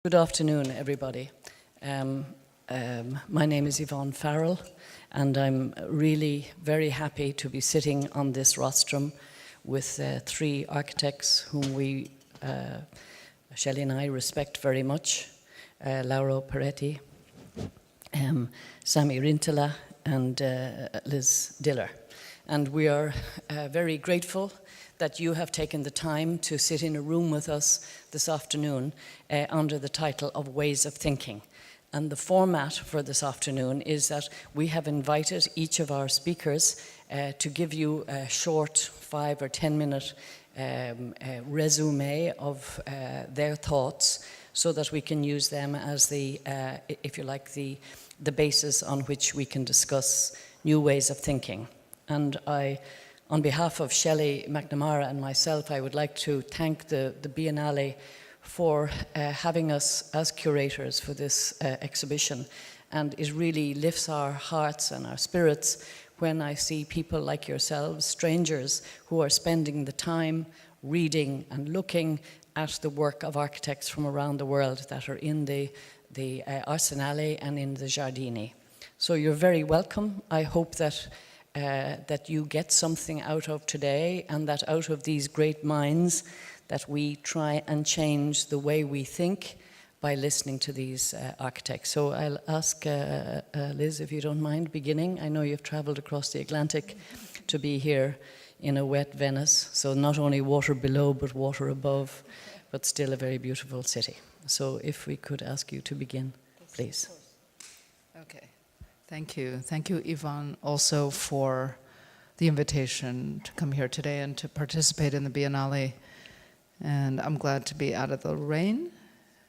Good afternoon, everybody. My name is Yvonne Farrell, and I'm really very happy to be sitting on this rostrum with three architects whom we, Shelley and I, respect very much. Laura Peretti, Sami Rintala, and Liz Diller. And we are very grateful that you have taken the time to sit in a room with us this afternoon under the title of Ways of Thinking. And the format for this afternoon is that we have invited each of our speakers to give you a short 5 or 10 minute resume of their thoughts, so that we can use them as the, if you like, the basis on which we can discuss new ways of thinking. And on behalf of Shelley McNamara and myself, I would like to thank the Biennale for having us as curators for this exhibition. And it really lifts our hearts and our spirits when I see people like yourselves, strangers, who are spending the time reading and looking at the work of architects from around the world that are in the Arsenale and in the Giardini. So you're very welcome. I hope that you get something out of today, and that out of these great minds that we try and change the way we think by listening to these architects. So I'll ask Liz, if you don't mind beginning. I know you've traveled across the Atlantic to be here in a wet Venice, so not only water below but water above, but still a very beautiful city. So if we could ask you to begin, please. Okay. Thank you. Thank you, Yvonne, also for the invitation to come here today and to participate in the Biennale. And I'm glad to be out of the rain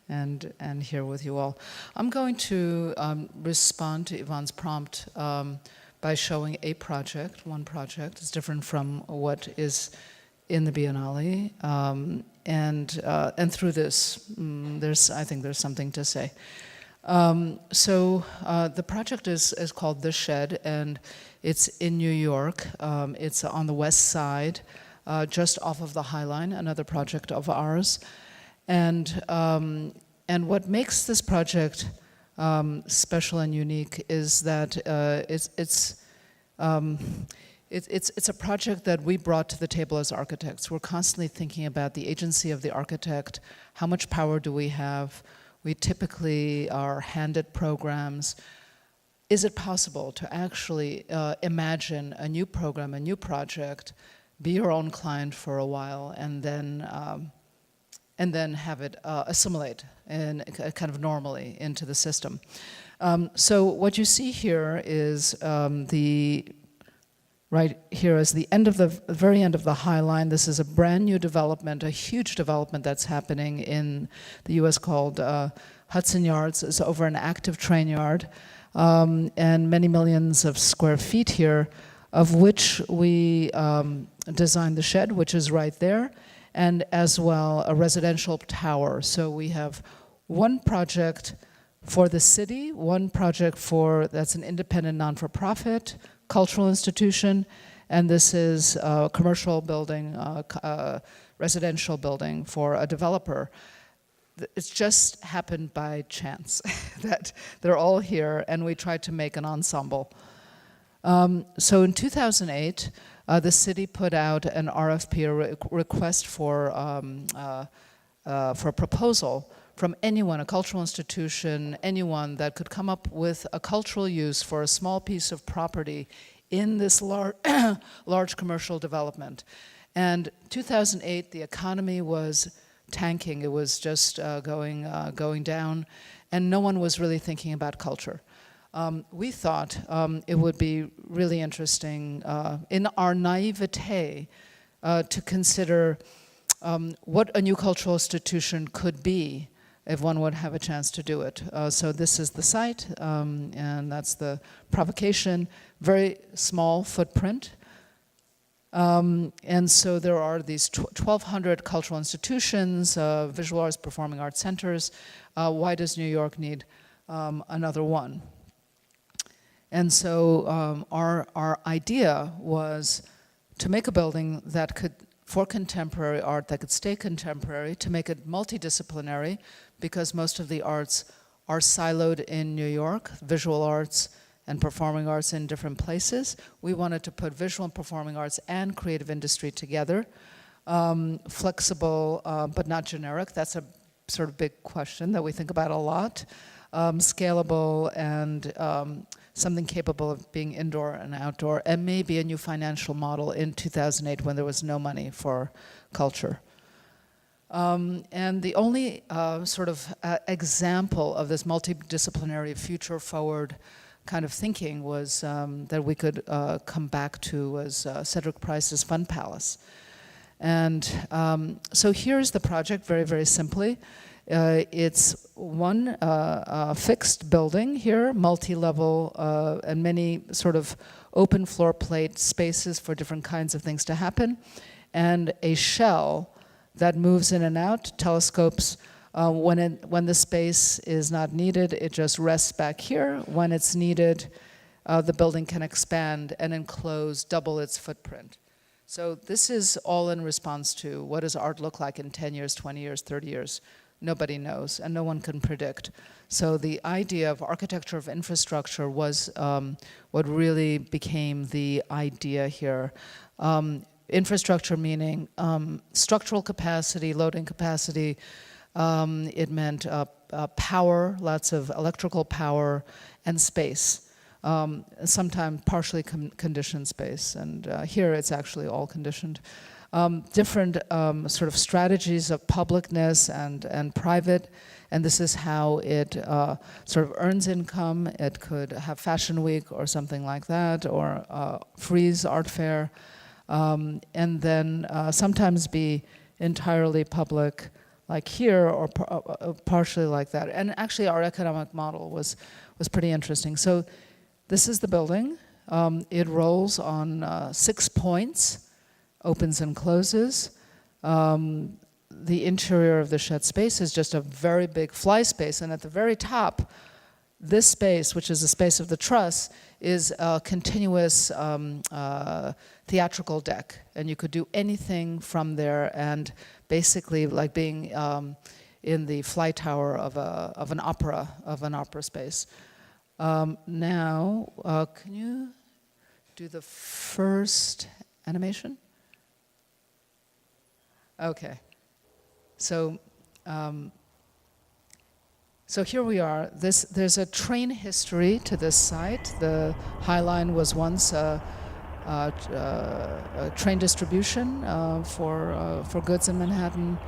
and here with you all. I'm going to respond to Yvonne's prompt by showing a project, one project. It's different from what is in the Biennale. And through this, I think there's something to say. So the project is called The Shed, and it's in New York. It's on the west side, just off of the High Line, another project of ours. And what makes this project special and unique is that it's a project that we brought to the table as architects. We're constantly thinking about the agency of the architect. How much power do we have? We typically are handed programs. Is it possible to actually imagine a new program, a new project, be your own client for a while, and then have it assimilate and kind of normally into the system? So what you see here is right here is the very end of the High Line. This is a brand new development, a huge development that's happening in the US called Hudson Yards. It's over an active train yard, and many millions of square feet here, of which we designed the Shed, which is right there, and as well a residential tower. So we have one project for the city, one project that's an independent non-for-profit cultural institution, and this is a commercial building, residential building for a developer. It's just happened by chance that they're all here, and we tried to make an ensemble. So in 2008, the city put out an RFP, a request for a proposal from anyone, a cultural institution, anyone that could come up with a cultural use for a small piece of property in this large commercial development. And 2008, the economy was tanking. It was just going down, and no one was really thinking about culture. We thought it would be really interesting in our naivete to consider what a new cultural institution could be if one would have a chance to do it. So this is the site, and that's the provocation, very small footprint. And so there are these 1,200 cultural institutions, visual arts, performing arts centers. Why does New York need another one? And so our idea was to make a building that could, for contemporary art, that could stay contemporary, to make it multidisciplinary, because most of the arts are siloed in New York, visual arts and performing arts in different places. We wanted to put visual and performing arts and creative industry together. Flexible, but not generic. That's a sort of big question that we think about a lot. Scalable and something capable of being indoor and outdoor, and maybe a new financial model in 2008 when there was no money for culture. And the only example of this multidisciplinary, future-forward kind of thinking was that we could come back to was Cedric Price's Fun Palace. And so here's the project, very, very simply. It's one fixed building here, multi-level, and many sort of open floor plate spaces for different kinds of things to happen, and a shell that moves in and out, telescopes. When the space is not needed, it just rests back here. When it's needed, the building can expand and enclose double its footprint. So this is all in response to what does art look like in 10 years, 20 years, 30 years? Nobody knows, and no one can predict. So the idea of architecture of infrastructure was what really became the idea here. Infrastructure meaning structural capacity, loading capacity. It meant power, lots of electrical power, and space. Sometimes partially conditioned space, and here it's actually all conditioned. Different sort of strategies of publicness and private, and this is how it sort of earns income. It could have Fashion Week or something like that, or Frieze Art Fair, and then sometimes be entirely public, like here, or partially like that. And actually our economic model was pretty interesting. So this is the building. It rolls on 6 points, opens and closes. The interior of the shed space is just a very big fly space, and at the very top, this space, which is the space of the truss, is a continuous theatrical deck, and you could do anything from there, and basically like being in the fly tower of an opera space. Now, can you do the first animation? Okay, so here we are. There's a train history to this site. The High Line was once a train distribution for goods in Manhattan,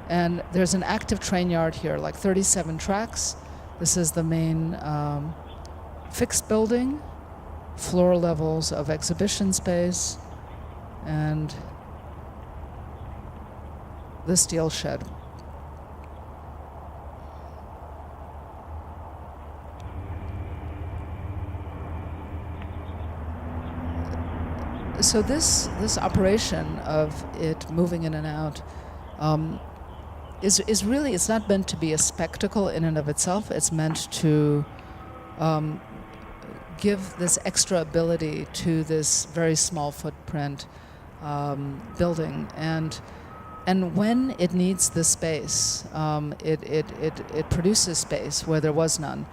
and there's an active train yard here, like 37 tracks. This is the main fixed building, floor levels of exhibition space, and the steel shed. So this operation of it moving in and out is really, it's not meant to be a spectacle in and of itself. It's meant to give this extra ability to this very small footprint building, and when it needs the space, it produces space where there was none.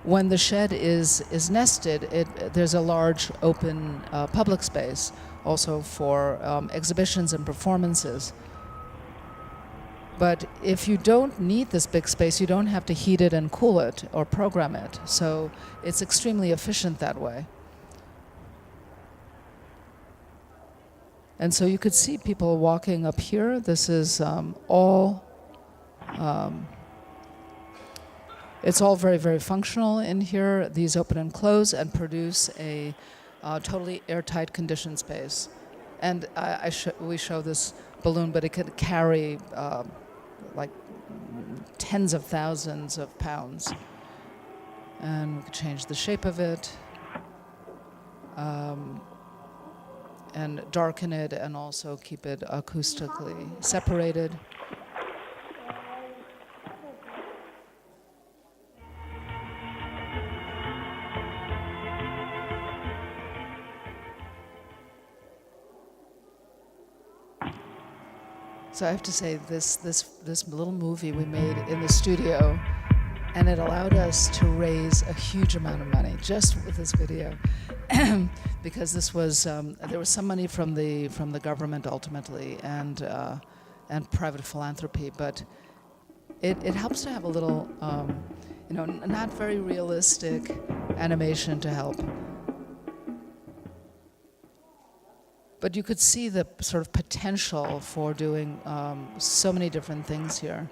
When the shed is nested, there's a large open public space also for exhibitions and performances. But if you don't need this big space, you don't have to heat it and cool it or program it. So it's extremely efficient that way. And so you could see people walking up here. This is it's all very, very functional in here. These open and close and produce a totally airtight conditioned space. And we show this balloon, but it could carry like tens of thousands of pounds. And we could change the shape of it. And darken it, and also keep it acoustically separated. So I have to say, this little movie we made in the studio, and it allowed us to raise a huge amount of money just with this video, because this was there was some money from the government ultimately, and private philanthropy, but it helps to have a little not very realistic animation to help. But you could see the sort of potential for doing so many different things here.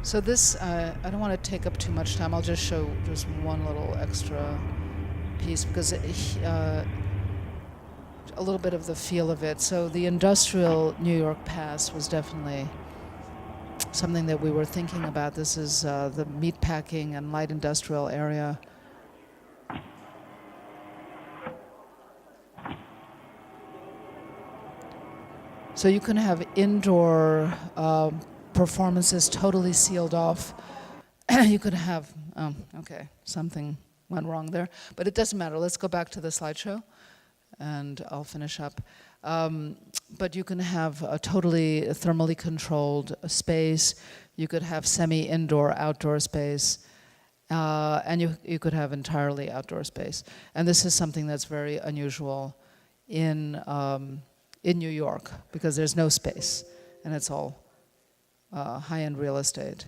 So this, I don't want to take up too much time. I'll just show just one little extra piece, because a little bit of the feel of it. So the industrial New York past was definitely something that we were thinking about. This is the meatpacking and light industrial area. So you can have indoor performances totally sealed off. You could have, something went wrong there. But it doesn't matter. Let's go back to the slideshow, and I'll finish up. But you can have a totally thermally controlled space. You could have semi-indoor, outdoor space. And you could have entirely outdoor space. And this is something that's very unusual in New York, because there's no space, and it's all high-end real estate.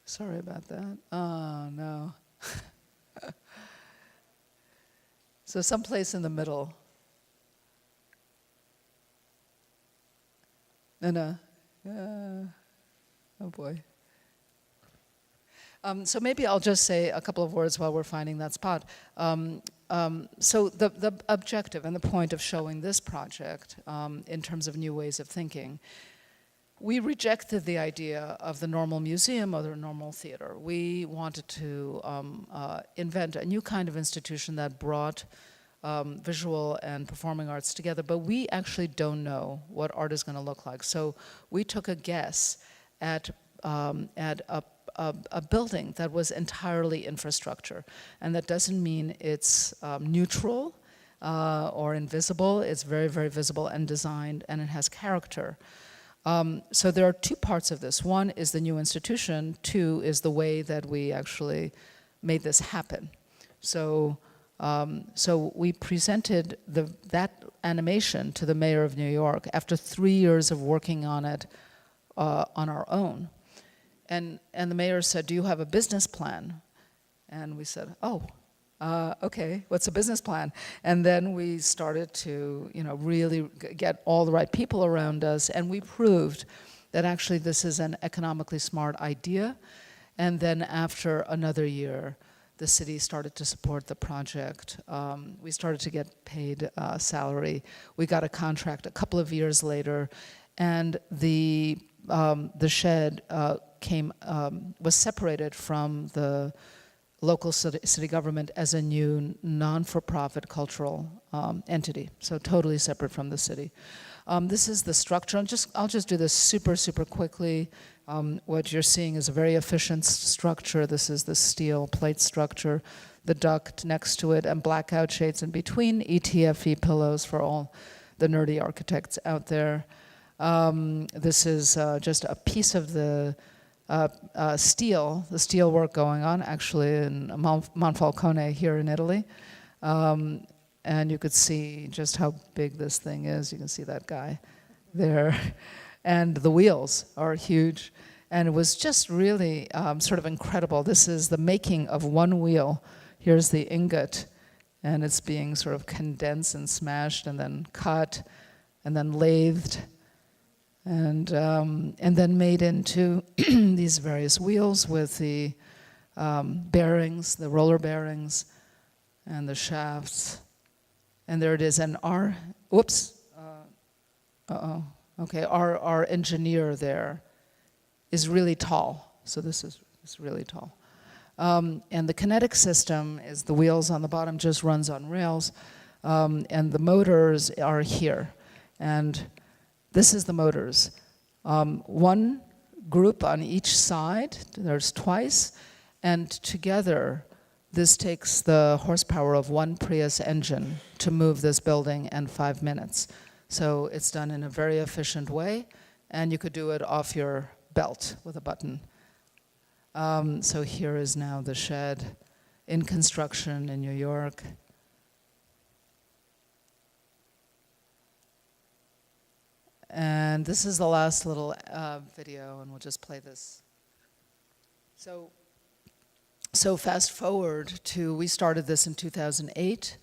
Sorry about that. Oh, no. So someplace in the middle. No. Oh, boy. So maybe I'll just say a couple of words while we're finding that spot. So the objective and the point of showing this project in terms of new ways of thinking, we rejected the idea of the normal museum or the normal theater. We wanted to invent a new kind of institution that brought visual and performing arts together, but we actually don't know what art is going to look like. So we took a guess at a building that was entirely infrastructure. And that doesn't mean it's neutral or invisible. It's very, very visible and designed, and it has character. So there are two parts of this. One is the new institution. Two is the way that we actually made this happen. So we presented that animation to the mayor of New York after 3 years of working on it on our own. And the mayor said, "Do you have a business plan?" And we said, okay, what's a business plan? And then we started to, really get all the right people around us, and we proved that actually this is an economically smart idea. And then after another year, the city started to support the project. We started to get paid salary. We got a contract a couple of years later, and the shed was separated from the local city government as a new non-for-profit cultural entity, so totally separate from the city. This is the structure. I'll just do this super quickly. What you're seeing is a very efficient structure. This is the steel plate structure, the duct next to it, and blackout shades in between, ETFE pillows for all the nerdy architects out there. This is just a piece of the steel work going on, actually in Monfalcone here in Italy. And you could see just how big this thing is. You can see that guy there. And the wheels are huge. And it was just really sort of incredible. This is the making of one wheel. Here's the ingot, and it's being sort of condensed and smashed and then cut and then lathed. And then made into these various wheels with the bearings, the roller bearings, and the shafts. And there it is. And our engineer there is really tall. So this is It's really tall. And the kinetic system is the wheels on the bottom just runs on rails, and the motors are here. And this is the motors. One group on each side, there's twice, and together this takes the horsepower of one Prius engine to move this building in 5 minutes. So it's done in a very efficient way, and you could do it off your belt with a button. So here is now the shed in construction in New York. And this is the last little video, and we'll just play this. So fast forward to, we started this in 2008,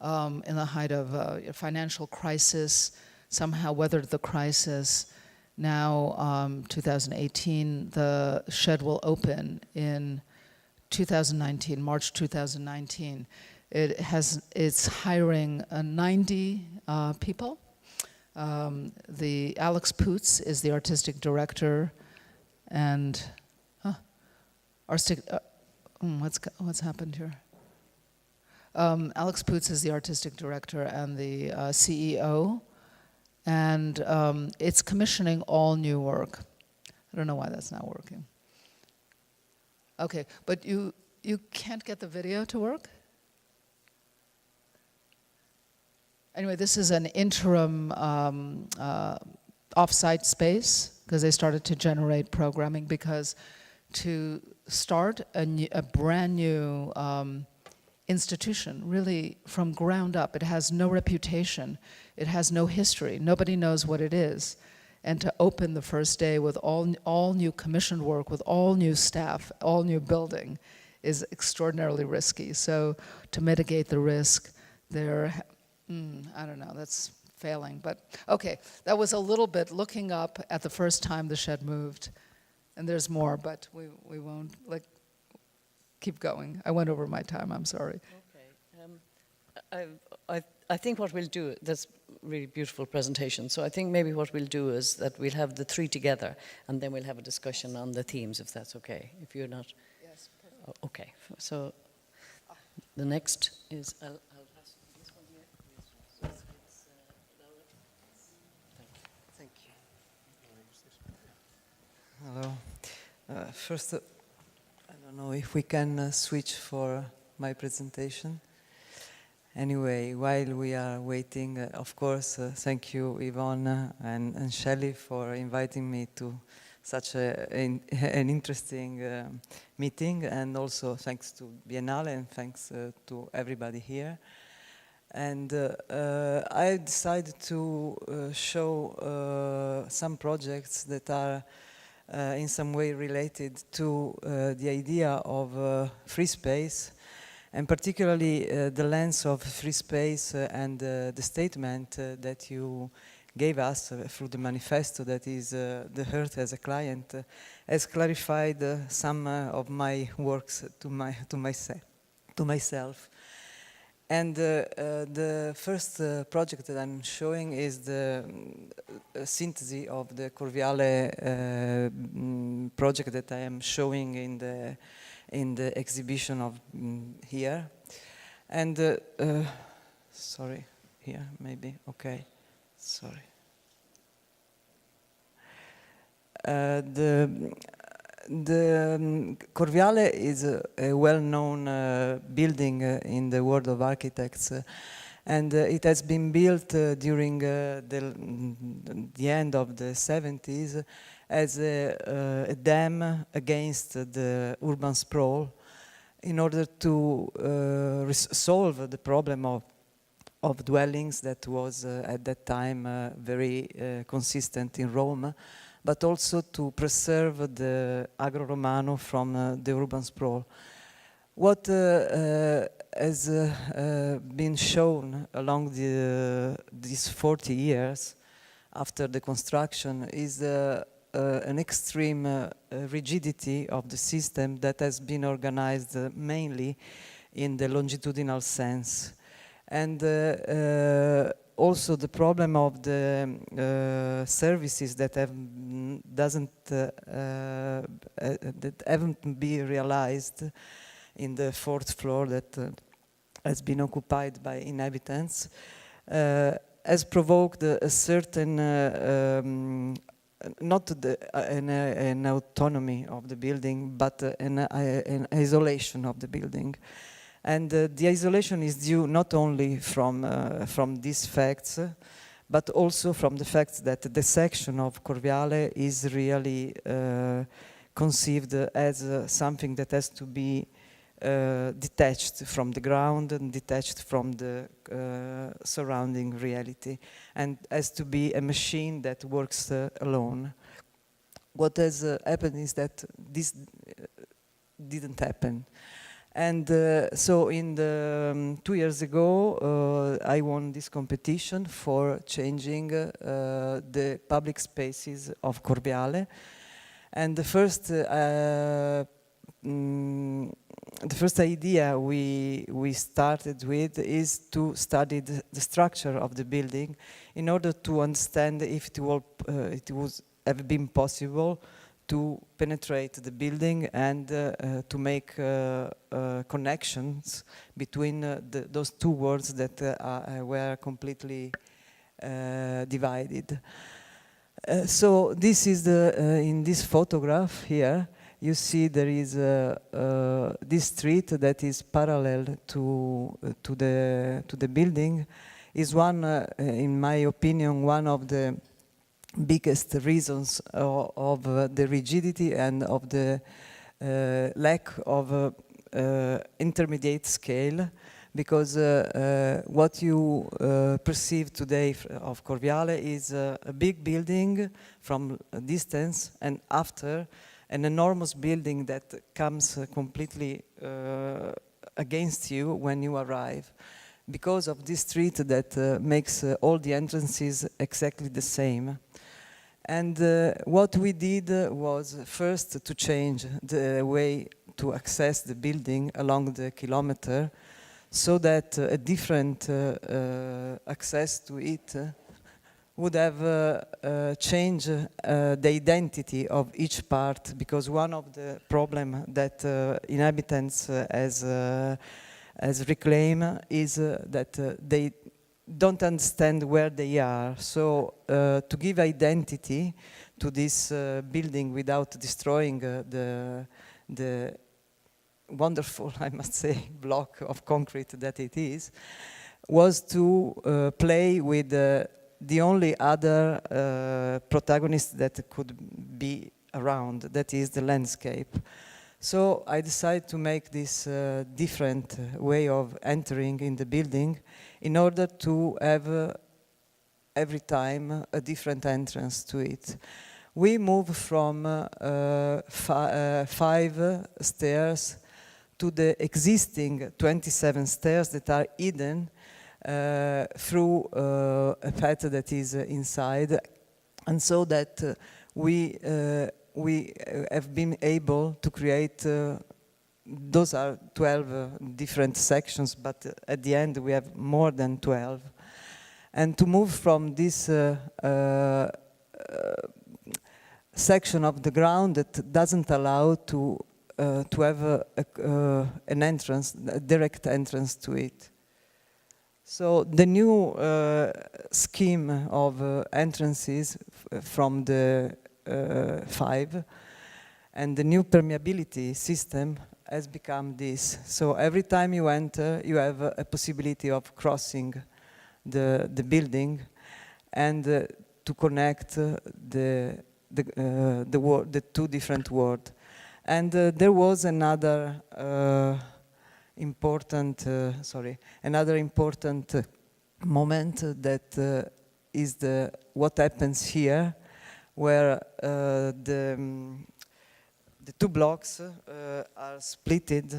in the height of a financial crisis, somehow weathered the crisis. Now, 2018, the shed will open in 2019, March 2019. It's hiring 90 people. Alex Poots is the artistic director, and what's happened here? Alex Poots is the artistic director and the CEO, and it's commissioning all new work. I don't know why that's not working. Okay, but you can't get the video to work? Anyway, this is an interim off-site space, because they started to generate programming, because to start a brand new institution, really from ground up, it has no reputation, it has no history, nobody knows what it is. And to open the first day with all new commissioned work, with all new staff, all new building, is extraordinarily risky. So to mitigate the risk, I don't know, that's failing. But okay, that was a little bit looking up at the first time the shed moved. And there's more, but we won't keep going. I went over my time, I'm sorry. Okay. I think what we'll do, that's really beautiful presentation. So I think maybe what we'll do is that we'll have the three together, and then we'll have a discussion on the themes, if that's okay. If you're not. Yes, perfect. Okay. So the next is. I'll pass this one here. It's Laura. Thank you. Hello. First, I don't know if we can switch for my presentation. Anyway, while we are waiting, of course, thank you, Yvonne and Shelley, for inviting me to such an interesting meeting, and also thanks to Biennale and thanks to everybody here. And I decided to show some projects that are in some way related to the idea of free space, and particularly the lens of free space and the statement that you gave us through the manifesto, that is the Earth as a client, has clarified some of my works to myself. And the first project that I'm showing is the synthesis of the Corviale project that I am showing in the exhibition of here. And sorry, here maybe, okay, sorry. The Corviale is a well-known building in the world of architects, and it has been built during the end of the 70s as a dam against the urban sprawl, in order to solve the problem of dwellings that was at that time very consistent in Rome, but also to preserve the Agro-Romano from the urban sprawl. What has been shown along these 40 years after the construction is an extreme rigidity of the system that has been organized mainly in the longitudinal sense. And also the problem of the services that that haven't been realized in the fourth floor that has been occupied by inhabitants, has provoked a certain not an autonomy of the building, but an isolation of the building. And the isolation is due not only from these facts, but also from the fact that the section of Corviale is really conceived as something that has to be detached from the ground and detached from the surrounding reality, and has to be a machine that works alone. What has happened is that this didn't happen. And so in the 2 years ago, I won this competition for changing the public spaces of Corviale. And the first idea we started with is to study the structure of the building in order to understand if it was have been possible to penetrate the building and to make connections between those two worlds that were completely divided. So this is in this photograph here, you see there is this street that is parallel to the building, is one, in my opinion, one of the biggest reasons of the rigidity and of the lack of intermediate scale, because what you perceive today of Corviale is a big building from a distance, and after an enormous building that comes completely against you when you arrive, because of this street that makes all the entrances exactly the same. And what we did was first to change the way to access the building along the kilometer, so that a different access to it would have changed the identity of each part, because one of the problems that inhabitants as reclaim is that they don't understand where they are. So to give identity to this building without destroying the wonderful, I must say, block of concrete that it is, was to play with the only other protagonist that could be around, that is the landscape. So I decided to make this different way of entering in the building in order to have every time a different entrance to it. We move from 5 stairs to the existing 27 stairs that are hidden through a path that is inside, and so that we have been able to create, those are 12 different sections, but at the end we have more than 12. And to move from this section of the ground that doesn't allow to have an entrance, a direct entrance to it. So the new scheme of entrances from the 5 and the new permeability system has become this. So every time you enter, you have a possibility of crossing the building and to connect the two different worlds. And there was another important moment that is what happens here, where the 2 blocks are splitted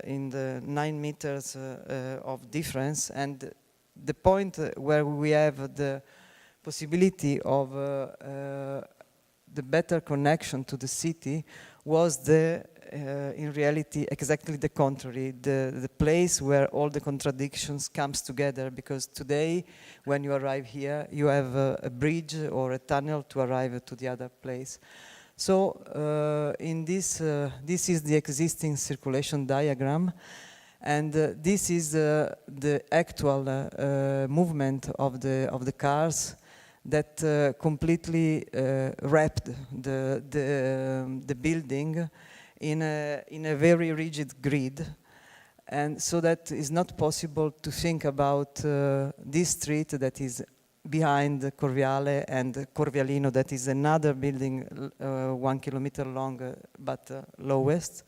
in the 9 meters of difference, and the point where we have the possibility of the better connection to the city was the in reality exactly the contrary, the place where all the contradictions comes together, because today when you arrive here you have a bridge or a tunnel to arrive to the other place. So in this is the existing circulation diagram, and this is the actual movement of the cars that completely wrapped the building in a very rigid grid, and so that is not possible to think about this street that is behind Corviale and Corvialino, that is another building 1 kilometer long but lowest,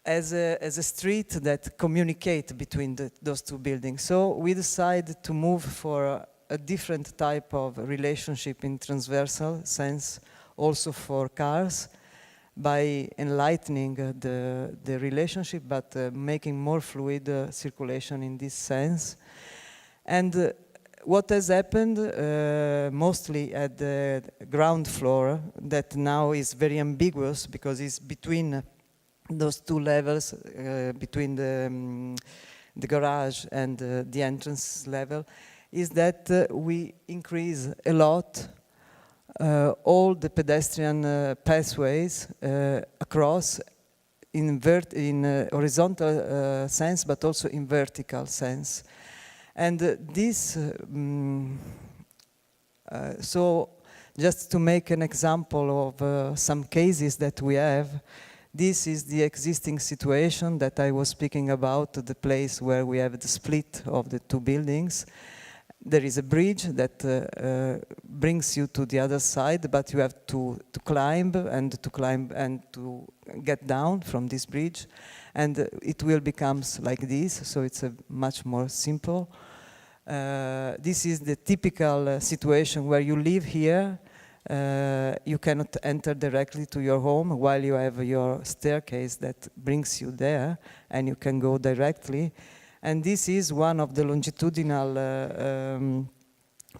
as a street that communicate between those two buildings. So we decided to move for a different type of relationship in transversal sense, also for cars, by enlightening the relationship, but making more fluid circulation in this sense. And what has happened mostly at the ground floor, that now is very ambiguous because it's between those two levels, between the garage and the entrance level, is that we increase a lot all the pedestrian pathways across in horizontal sense, but also in vertical sense. And this, so just to make an example of some cases that we have, this is the existing situation that I was speaking about, the place where we have the split of the two buildings. There is a bridge that brings you to the other side, but you have to climb and to get down from this bridge, and it will become like this. So it's a much more simple. This is the typical situation where you live here. You cannot enter directly to your home while you have your staircase that brings you there, and you can go directly. And this is one of the longitudinal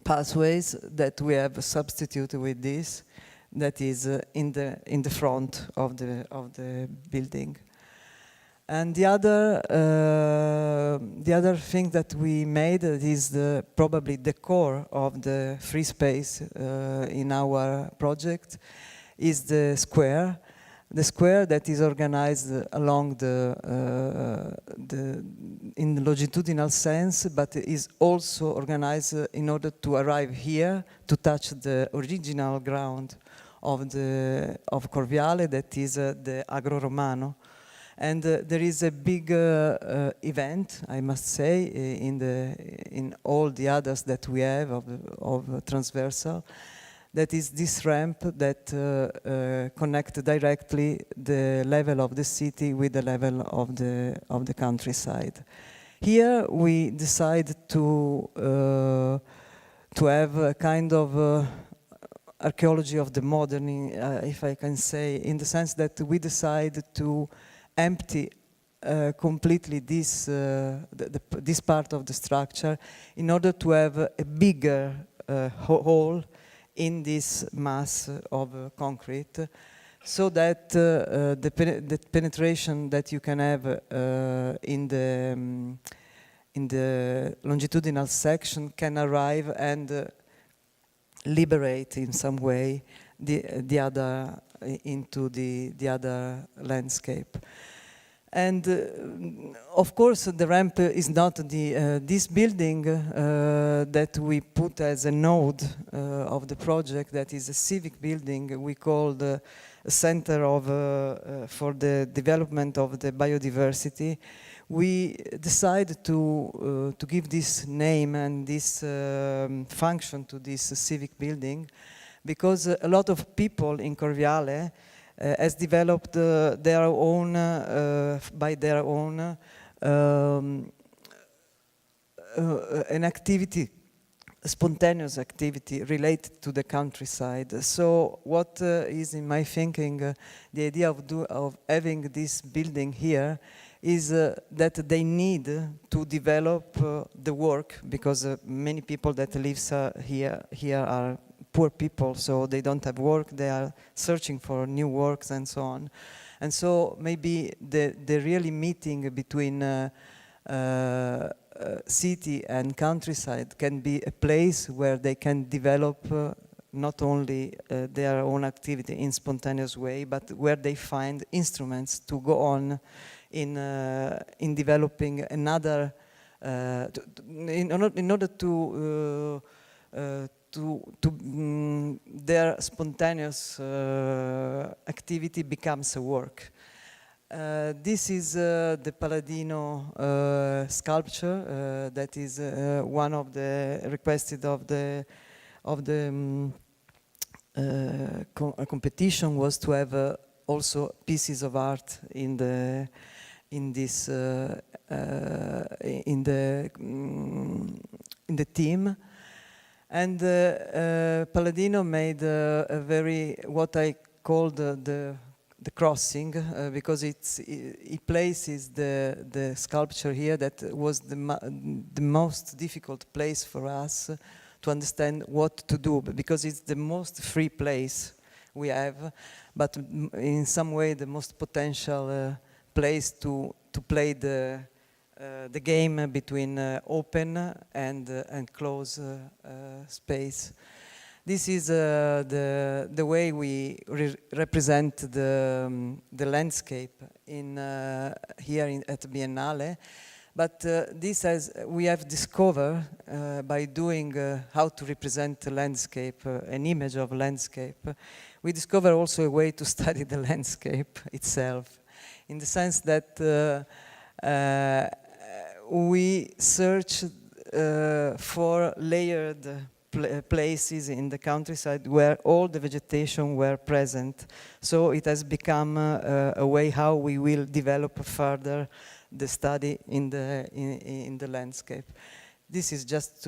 pathways that we have substituted with this, that is in the front of the building. And the other thing that we made is probably the core of the free space in our project is the square. The square that is organized along in the longitudinal sense, but is also organized in order to arrive here to touch the original ground of Corviale, that is the Agro Romano. And there is a big event, I must say, in all the others that we have of transversal. That is this ramp that connects directly the level of the city with the level of the countryside. Here we decide to have a kind of archaeology of the modern, if I can say, in the sense that we decide to empty completely this part of the structure in order to have a bigger hole in this mass of concrete, so that the penetration that you can have in the longitudinal section can arrive and liberate in some way the other into the other landscape. And of course, the ramp is not this building that we put as a node of the project. That is a civic building we called a center for the development of the biodiversity. We decided to give this name and this function to this civic building because a lot of people in Corviale has developed their own, by their own, an activity, a spontaneous activity related to the countryside. So what is in my thinking, the idea of having this building here is that they need to develop the work, because many people that live here are poor people, so they don't have work, they are searching for new works and so on. And so maybe the really meeting between city and countryside can be a place where they can develop not only their own activity in spontaneous way, but where they find instruments to go on in developing another, in order to their spontaneous activity becomes a work. This is the Palladino sculpture that is one of the requested of the competition, was to have also pieces of art in the team. And Palladino made a very, what I call the crossing, because he places the sculpture here. That was the most difficult place for us to understand what to do, because it's the most free place we have, but in some way the most potential place to play the game between open and close space. This is the way we represent the landscape here at Biennale. But we have discovered by doing how to represent the landscape, an image of landscape, we discover also a way to study the landscape itself, in the sense that we search for layered places in the countryside where all the vegetation were present. So it has become a way how we will develop further the study in the landscape. This is just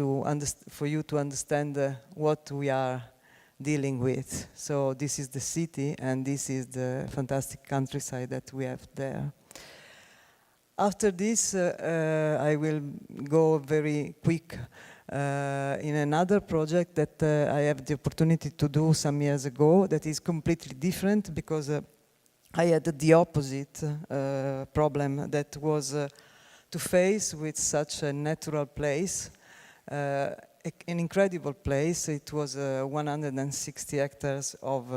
for you to understand what we are dealing with. So this is the city, and this is the fantastic countryside that we have there. After this, I will go very quick in another project that I have the opportunity to do some years ago that is completely different, because I had the opposite problem, that was to face with such a natural place, an incredible place. It was 160 hectares of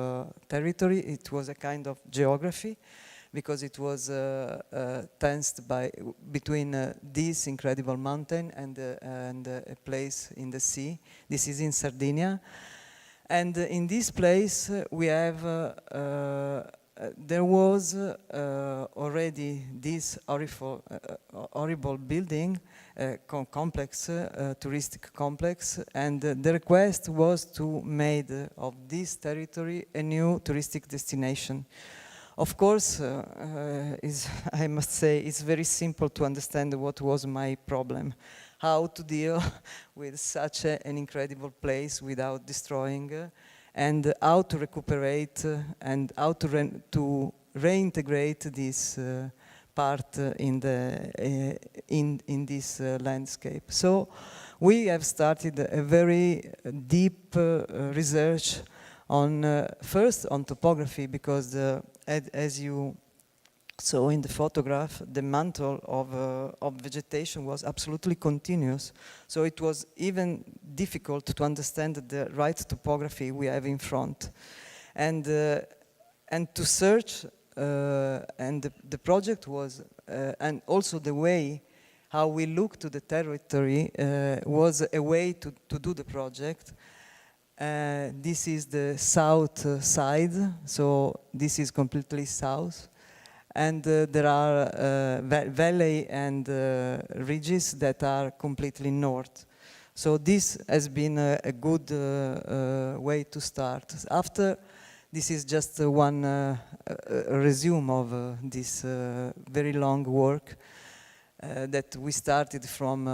territory. It was a kind of geography, because it was tensed between this incredible mountain and a place in the sea. This is in Sardinia. And in this place we have there was already this horrible building, complex, touristic complex, and the request was to make of this territory a new touristic destination. Of course, I must say, it's very simple to understand what was my problem. How to deal with such an incredible place without destroying, and how to recuperate and how to reintegrate this part in this landscape. So we have started a very deep research on first on topography, because as you saw in the photograph, the mantle of vegetation was absolutely continuous. So it was even difficult to understand the right topography we have in front. And to search, and the project was, and also the way how we look to the territory was a way to do the project. This is the south side, so this is completely south. And there are valley and ridges that are completely north. So this has been a good way to start. After, this is just one resume of this very long work that we started from,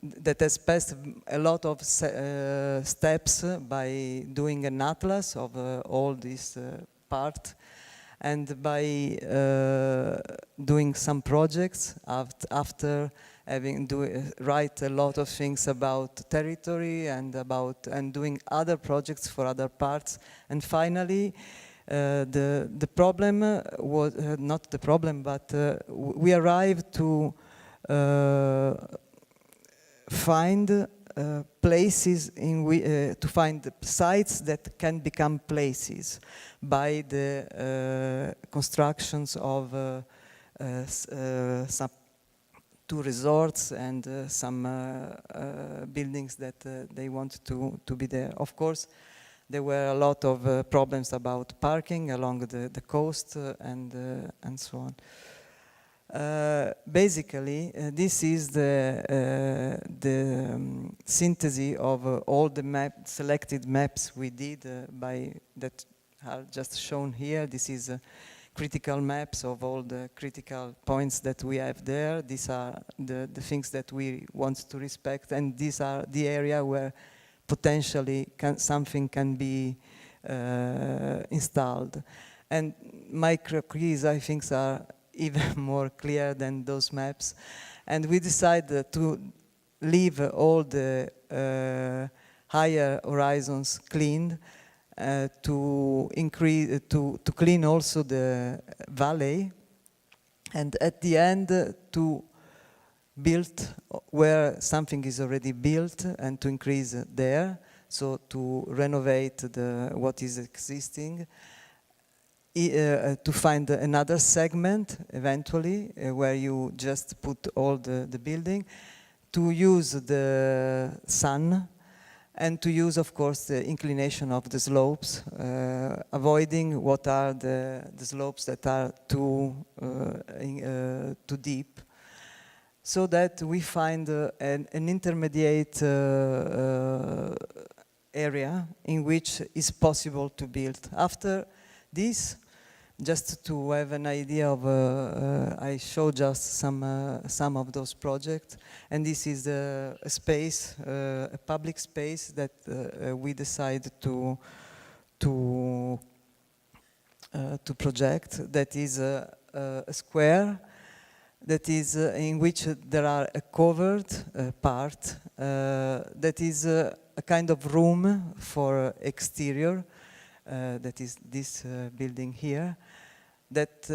that has passed a lot of steps by doing an atlas of all this part, and by doing some projects after having write a lot of things about territory and doing other projects for other parts, and finally The problem was not the problem, but we arrived to find places to find sites that can become places by the constructions of some 2 resorts and some buildings that they want to be there. Of course, there were a lot of problems about parking along the coast and so on. Basically, this is the synthesis of all the selected maps we did that are just shown here. This is critical maps of all the critical points that we have there. These are the things that we want to respect, and these are the area where potentially something can be installed. And my croquis, I think, are even more clear than those maps. And we decided to leave all the higher horizons cleaned, to clean also the valley, and at the end to build where something is already built and to increase there, so to renovate what is existing. To find another segment eventually where you just put all the building, to use the sun, and to use, of course, the inclination of the slopes, avoiding what are the slopes that are too deep, so that we find an intermediate area in which is possible to build. After this, just to have an idea of, I show just some of those projects, and this is a space, a public space that we decided to project. That is a square that is in which there are a covered part that is a kind of room for exterior. That is this building here, that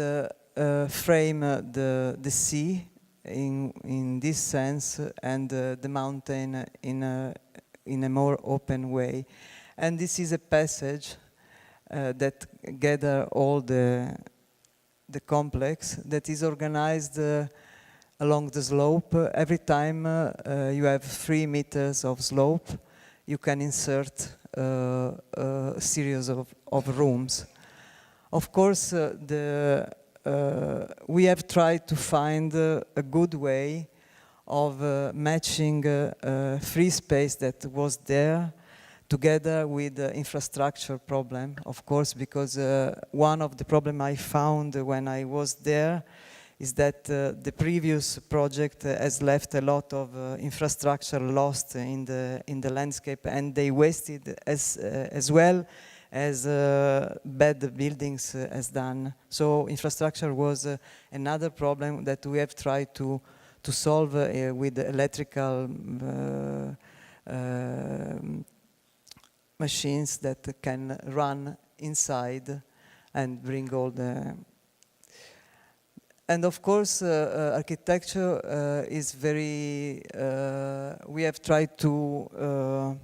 frame the sea in this sense, and the mountain in a more open way. And this is a passage that gather all the complex, that is organized along the slope. Every time you have 3 meters of slope, you can insert a series of rooms. Of course, we have tried to find a good way of matching free space that was there together with the infrastructure problem, of course, because one of the problems I found when I was there is that the previous project has left a lot of infrastructure lost in the landscape, and they wasted as well as bad buildings has done. So infrastructure was another problem that we have tried to solve with electrical machines that can run inside and bring all the... And of course, architecture is very... we have tried to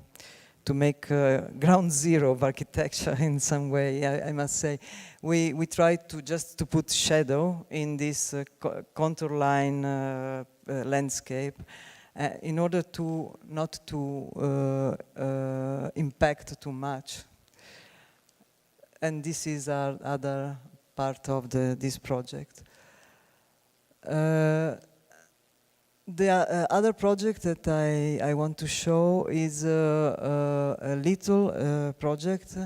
make ground zero of architecture in some way, I must say. We tried to just to put shadow in this contour line landscape in order to not to impact too much. And this is our other part of this project. The other project that I want to show is a little project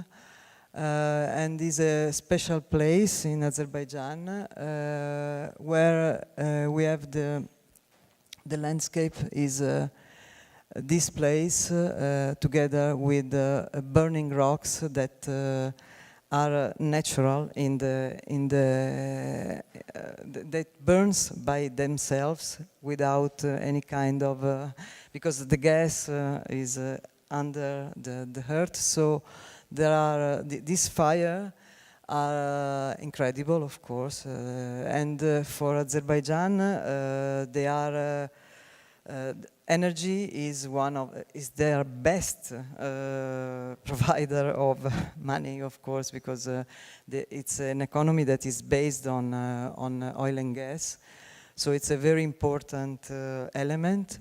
and is a special place in Azerbaijan where we have the landscape is this place together with burning rocks that are natural that burns by themselves without any kind of because the gas is under the earth, so there are this fire are incredible, of course. And for Azerbaijan, they are energy is is their best provider of money, of course, because it's an economy that is based on oil and gas. So it's a very important element.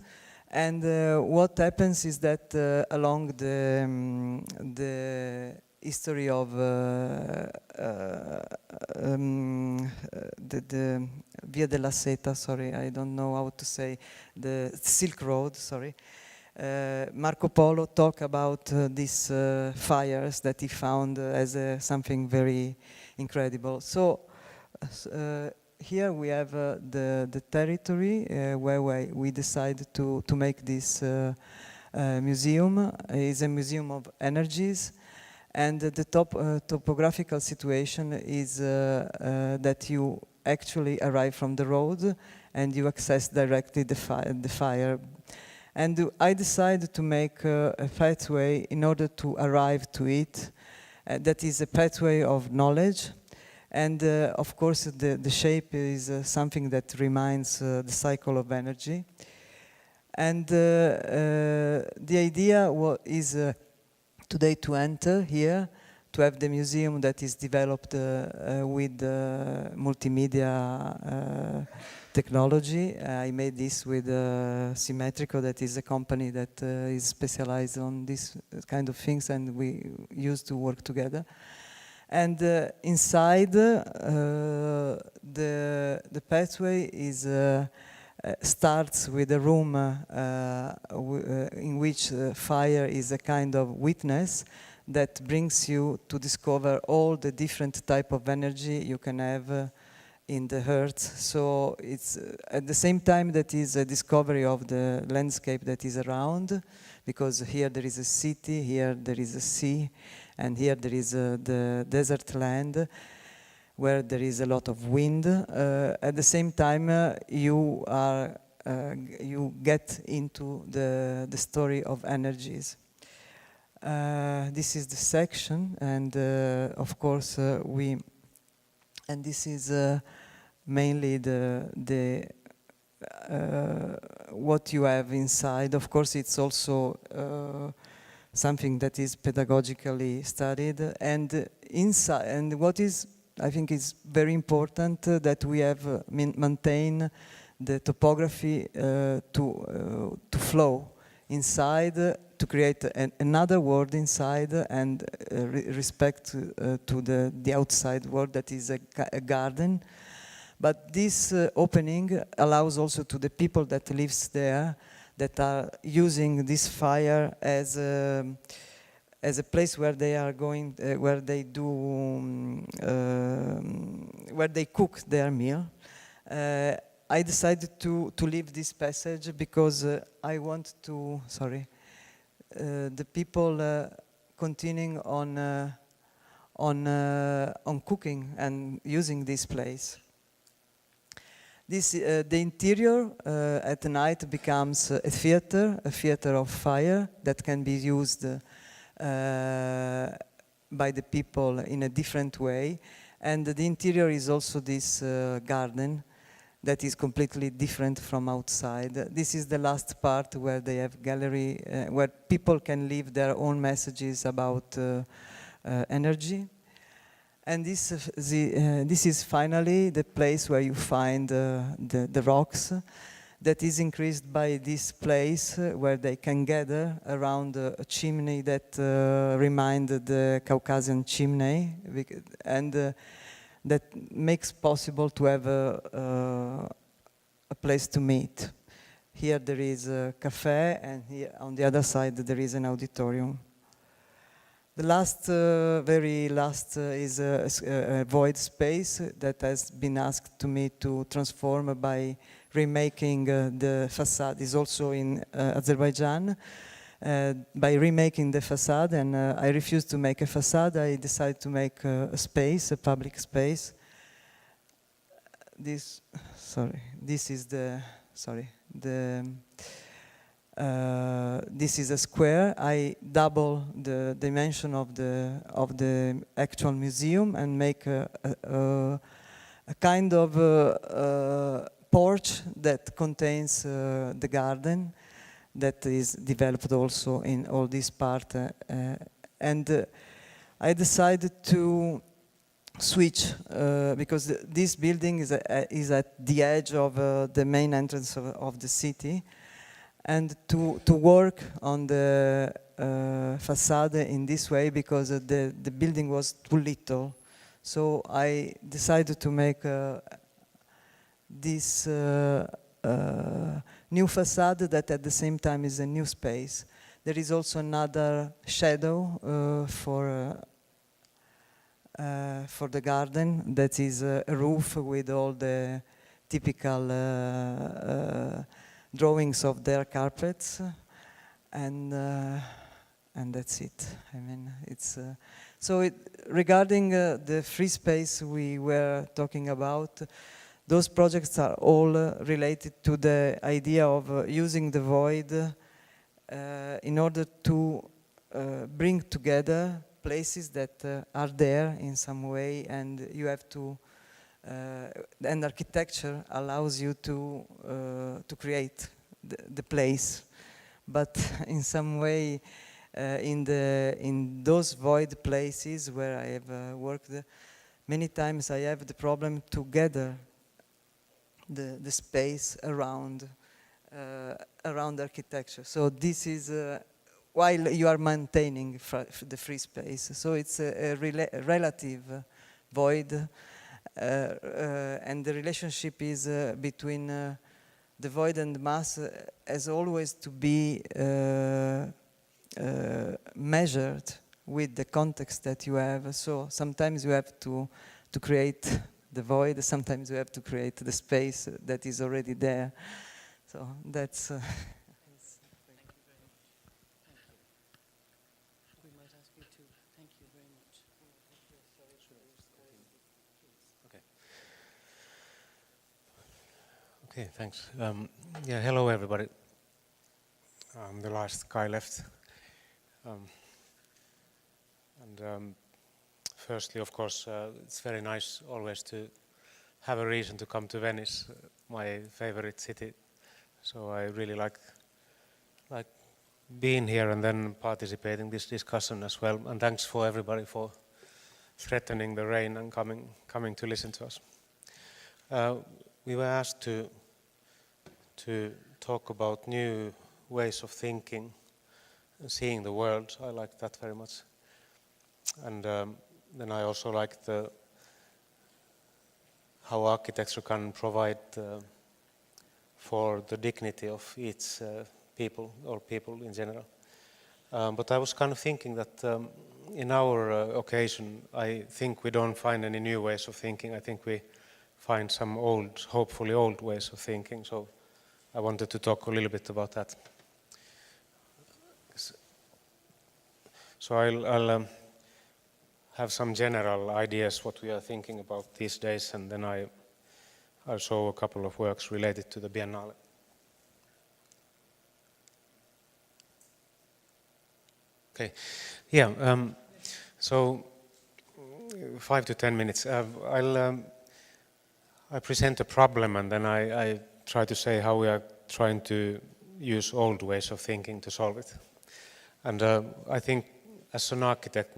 And what happens is that along the history of the Via della Seta, sorry, I don't know how to say, the Silk Road, sorry. Marco Polo talked about these fires that he found as something very incredible. So here we have the territory where we decided to make this museum. It's a museum of energies. And the topographical situation is that you actually arrive from the road and you access directly the fire. And I decided to make a pathway in order to arrive to it. That is a pathway of knowledge. And of course, the shape is something that reminds the cycle of energy. And the idea is today to enter here, to have the museum that is developed with multimedia technology. I made this with Symmetrico, that is a company that is specialized on this kind of things, and we used to work together. And inside, the pathway is starts with a room in which fire is a kind of witness that brings you to discover all the different type of energy you can have in the earth. So it's at the same time that is a discovery of the landscape that is around, because here there is a city, here there is a sea, and here there is the desert land, where there is a lot of wind. At the same time, you get into the story of energies. This is the section, and of course and this is mainly the what you have inside. Of course, it's also something that is pedagogically studied, and inside, and what is, I think it's very important that we have maintain the topography to flow inside, to create another world inside, and respect to the outside world that is a garden. But this opening allows also to the people that lives there, that are using this fire as a place where they are going, where they do, where they cook their meal. I decided to leave this passage because I want to, the people continuing on cooking and using this place. This, the interior at night becomes a theater of fire that can be used by the people in a different way. And the interior is also this garden that is completely different from outside. This is the last part where they have gallery, where people can leave their own messages about energy. And this is finally the place where you find the rocks that is increased by this place where they can gather around a chimney that reminds the Caucasian chimney, and that makes possible to have a place to meet. Here there is a cafe, and here on the other side there is an auditorium. The last, very last, is a void space that has been asked to me to transform by remaking the facade. Is also in Azerbaijan. By remaking the facade, and I refused to make a facade. I decided to make a space, a public space. This is the this is a square. I double the dimension of the actual museum and make a kind of porch that contains the garden that is developed also in all this part. And I decided to switch because this building is at the edge of the main entrance of the city, and to work on the facade in this way because the building was too little. So I decided to make this new facade that at the same time is a new space. There is also another shadow for the garden, that is a roof with all the typical drawings of their carpets, and that's it. I mean, it's so. Regarding the free space we were talking about, those projects are all related to the idea of using the void in order to bring together places that are there in some way, and you have to. And architecture allows you to create the place, but in some way, in those void places where I have worked, many times I have the problem to gather the space around architecture. So this is while you are maintaining the free space. So it's a relative void. And the relationship is between the void and the mass as always to be measured with the context that you have. So sometimes you have to create the void, sometimes you have to create the space that is already there. So that's... Okay, thanks. Yeah, hello everybody. I'm the last guy left. Firstly, of course, it's very nice always to have a reason to come to Venice, my favorite city. So I really like being here and then participating in this discussion as well. And thanks for everybody for threatening the rain and coming to listen to us. We were asked to talk about new ways of thinking and seeing the world. I like that very much. And then I also like how architecture can provide for the dignity of each people, or people in general. But I was kind of thinking that in our occasion, I think we don't find any new ways of thinking. I think we find some old, hopefully old ways of thinking. So I wanted to talk a little bit about that. So I'll have some general ideas what we are thinking about these days, and then I'll show a couple of works related to the Biennale. Okay, yeah, so 5 to 10 minutes. I present a problem, and then I try to say how we are trying to use old ways of thinking to solve it. And I think as an architect,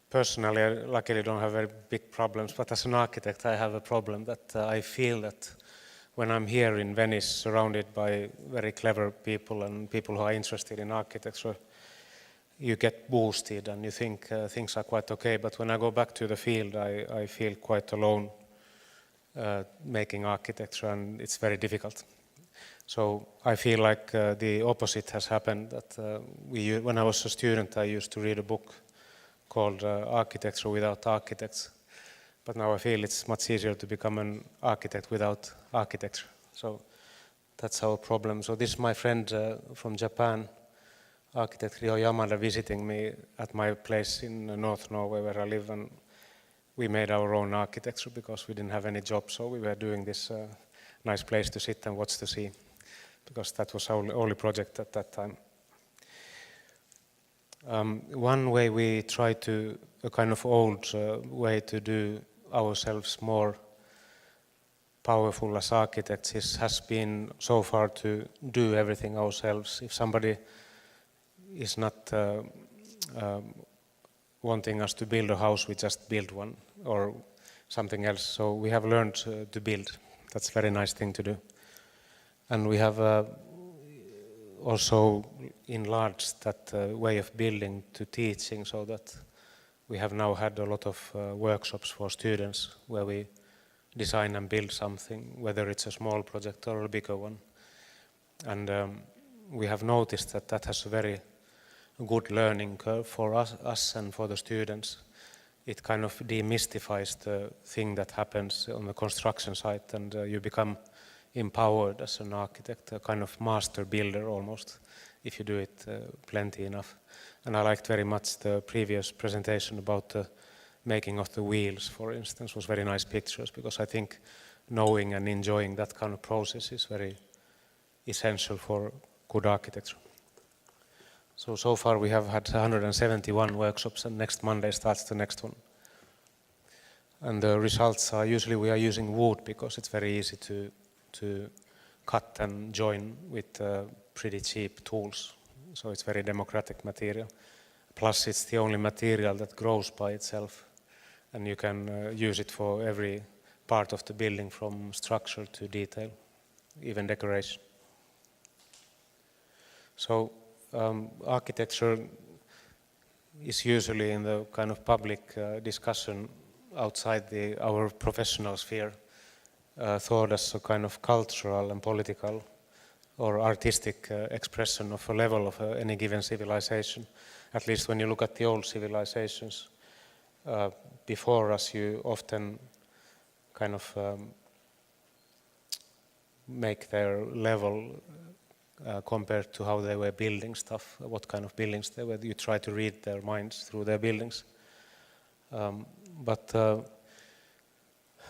personally, I luckily don't have very big problems, but as an architect I have a problem that I feel that when I'm here in Venice surrounded by very clever people and people who are interested in architecture, you get boosted and you think things are quite okay, but when I go back to the field I feel quite alone making architecture, and it's very difficult. So I feel like the opposite has happened, that when I was a student I used to read a book called Architecture Without Architects, but now I feel it's much easier to become an architect without architecture. So that's our problem. So this is my friend from Japan, architect Ryo Yamada, visiting me at my place in North Norway where I live, and we made our own architecture because we didn't have any job, so we were doing this nice place to sit and watch the sea. because that was our only project at that time. One way we try to, a kind of old way to do ourselves more powerful as architects has been so far to do everything ourselves. If somebody is not wanting us to build a house, we just build one or something else. So we have learned to build. That's a very nice thing to do. And we have also enlarged that way of building to teaching, so that we have now had a lot of workshops for students where we design and build something, whether it's a small project or a bigger one. And we have noticed that that has a very good learning curve for us and for the students. It kind of demystifies the thing that happens on the construction site, and you become empowered as an architect, a kind of master builder almost, if you do it plenty enough. And I liked very much the previous presentation about the making of the wheels, for instance, was very nice pictures, because I think knowing and enjoying that kind of process is very essential for good architecture. So far we have had 171 workshops, and next Monday starts the next one. And the results are usually we are using wood because it's very easy to cut and join with pretty cheap tools. So it's very democratic material. Plus it's the only material that grows by itself, and you can use it for every part of the building, from structure to detail, even decoration. So architecture is usually in the kind of public discussion outside our professional sphere, thought as a kind of cultural and political or artistic expression of a level of any given civilization. At least when you look at the old civilizations before us, you often kind of make their level compared to how they were building stuff, what kind of buildings they were. You try to read their minds through their buildings. But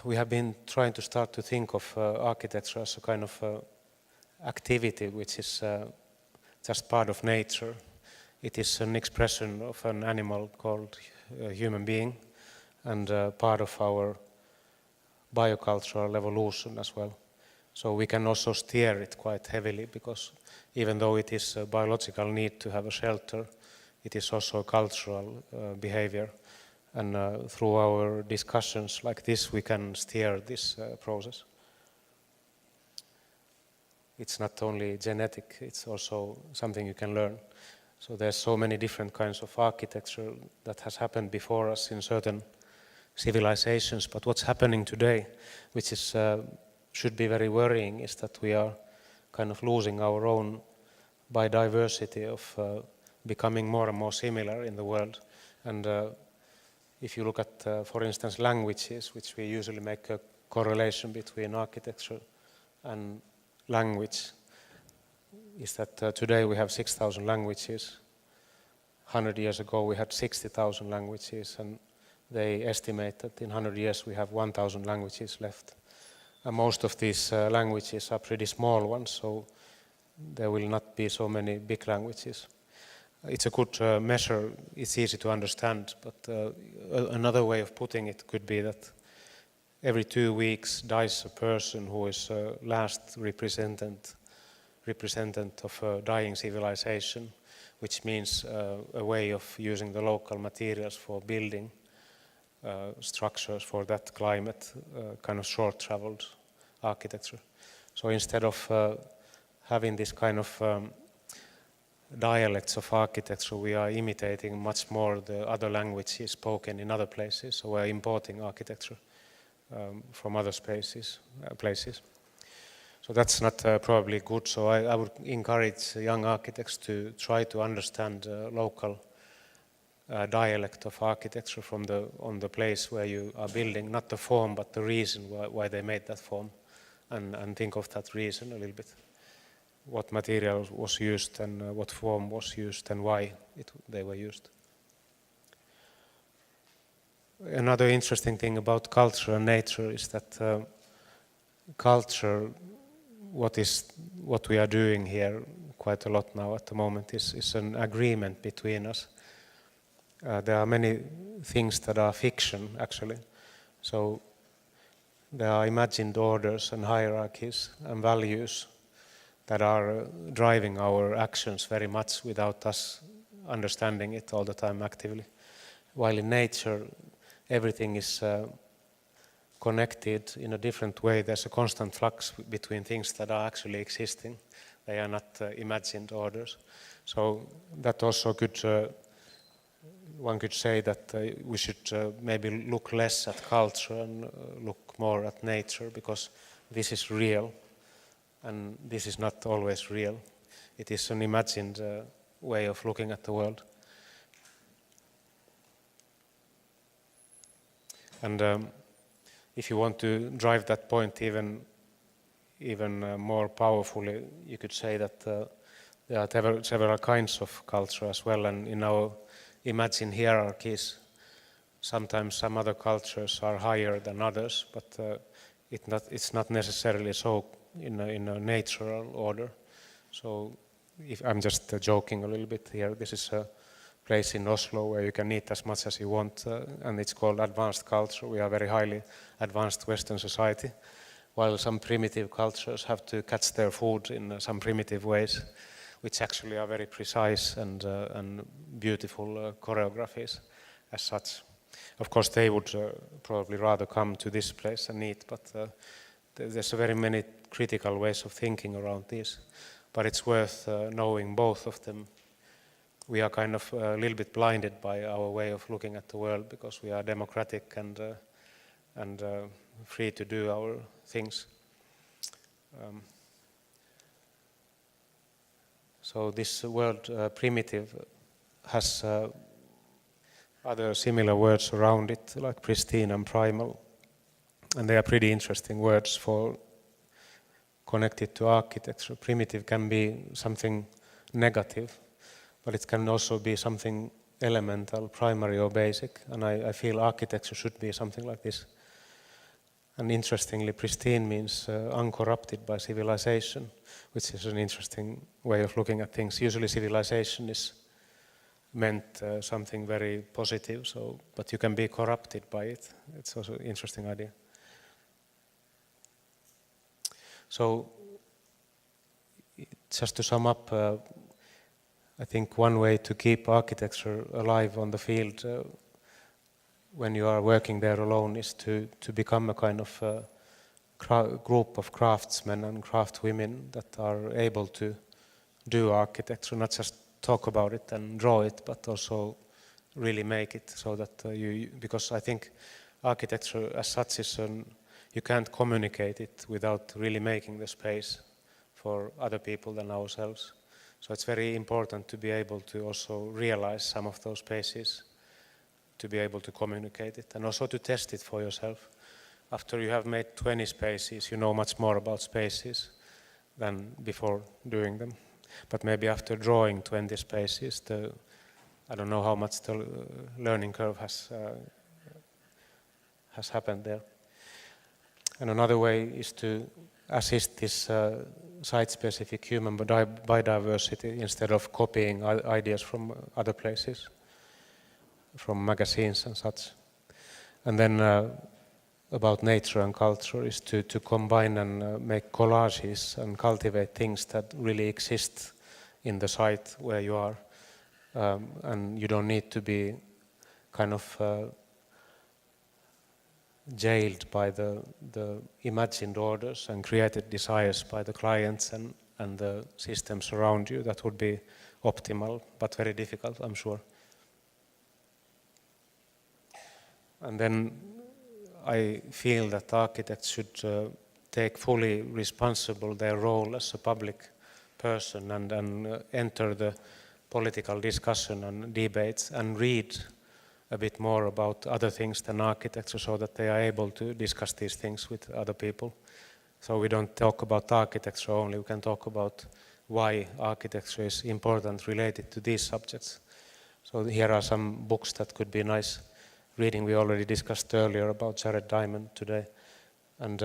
we have been trying to start to think of architecture as a kind of activity which is just part of nature. It is an expression of an animal called a human being, and part of our biocultural evolution as well. So we can also steer it quite heavily, because even though it is a biological need to have a shelter, it is also a cultural behavior. And through our discussions like this, we can steer this process. It's not only genetic, it's also something you can learn. So there's so many different kinds of architecture that has happened before us in certain civilizations. But what's happening today, which is should be very worrying, is that we are kind of losing our own biodiversity of becoming more and more similar in the world. And if you look at, for instance, languages, which we usually make a correlation between architecture and language, is that today we have 6,000 languages. 100 years ago we had 60,000 languages, and they estimate that in 100 years we have 1,000 languages left. And most of these languages are pretty small ones, so there will not be so many big languages. It's a good measure, it's easy to understand, but another way of putting it could be that every 2 weeks dies a person who is last representative of a dying civilization, which means a way of using the local materials for building structures for that climate, kind of short-traveled architecture. So instead of having this kind of dialects of architecture, we are imitating much more the other languages spoken in other places. So we're importing architecture from other places. So that's not probably good. So I would encourage young architects to try to understand local dialect of architecture from on the place where you are building, not the form, but the reason why they made that form, and think of that reason a little bit. What material was used, and what form was used, and why they were used. Another interesting thing about culture and nature is that culture, what is what we are doing here quite a lot now at the moment is an agreement between us. There are many things that are fiction, actually. So there are imagined orders and hierarchies and values that are driving our actions very much without us understanding it all the time actively. While in nature, everything is connected in a different way. There's a constant flux between things that are actually existing. They are not imagined orders. So that also could, one could say that we should maybe look less at culture and look more at nature, because this is real and this is not always real. It is an imagined way of looking at the world. And if you want to drive that point even more powerfully, you could say that there are several kinds of culture as well, and in our imagined hierarchies, sometimes some other cultures are higher than others, but it's not necessarily so in a natural order. So if I'm just joking a little bit here, this is a place in Oslo where you can eat as much as you want, and it's called advanced culture. We are very highly advanced Western society, while some primitive cultures have to catch their food in some primitive ways, which actually are very precise and beautiful choreographies as such. Of course, they would probably rather come to this place and eat, but there's very many critical ways of thinking around this. But it's worth knowing both of them. We are kind of a little bit blinded by our way of looking at the world because we are democratic and free to do our things. So this word primitive has other similar words around it, like pristine and primal. And they are pretty interesting words for connected to architecture. Primitive can be something negative, but it can also be something elemental, primary or basic. And I feel architecture should be something like this. And interestingly, pristine means uncorrupted by civilization, which is an interesting way of looking at things. Usually civilization is meant something very positive, but you can be corrupted by it. It's also an interesting idea. So, just to sum up, I think one way to keep architecture alive on the field when you are working there alone is to become a kind of group of craftsmen and craftwomen that are able to do architecture, not just talk about it and draw it, but also really make it, so that because I think architecture as such is you can't communicate it without really making the space for other people than ourselves. So it's very important to be able to also realize some of those spaces, to be able to communicate it, and also to test it for yourself. After you have made 20 spaces, you know much more about spaces than before doing them. But maybe after drawing 20 spaces, I don't know how much the learning curve has happened there. And another way is to assist this site-specific human biodiversity instead of copying ideas from other places, from magazines and such. And then about nature and culture is to combine and make collages and cultivate things that really exist in the site where you are. And you don't need to be kind of jailed by the imagined orders and created desires by the clients and the systems around you. That would be optimal, but very difficult, I'm sure. And then I feel that architects should take fully responsible their role as a public person and enter the political discussion and debates and read a bit more about other things than architecture, so that they are able to discuss these things with other people. So we don't talk about architecture only, we can talk about why architecture is important related to these subjects. So here are some books that could be nice reading. We already discussed earlier about Jared Diamond today, and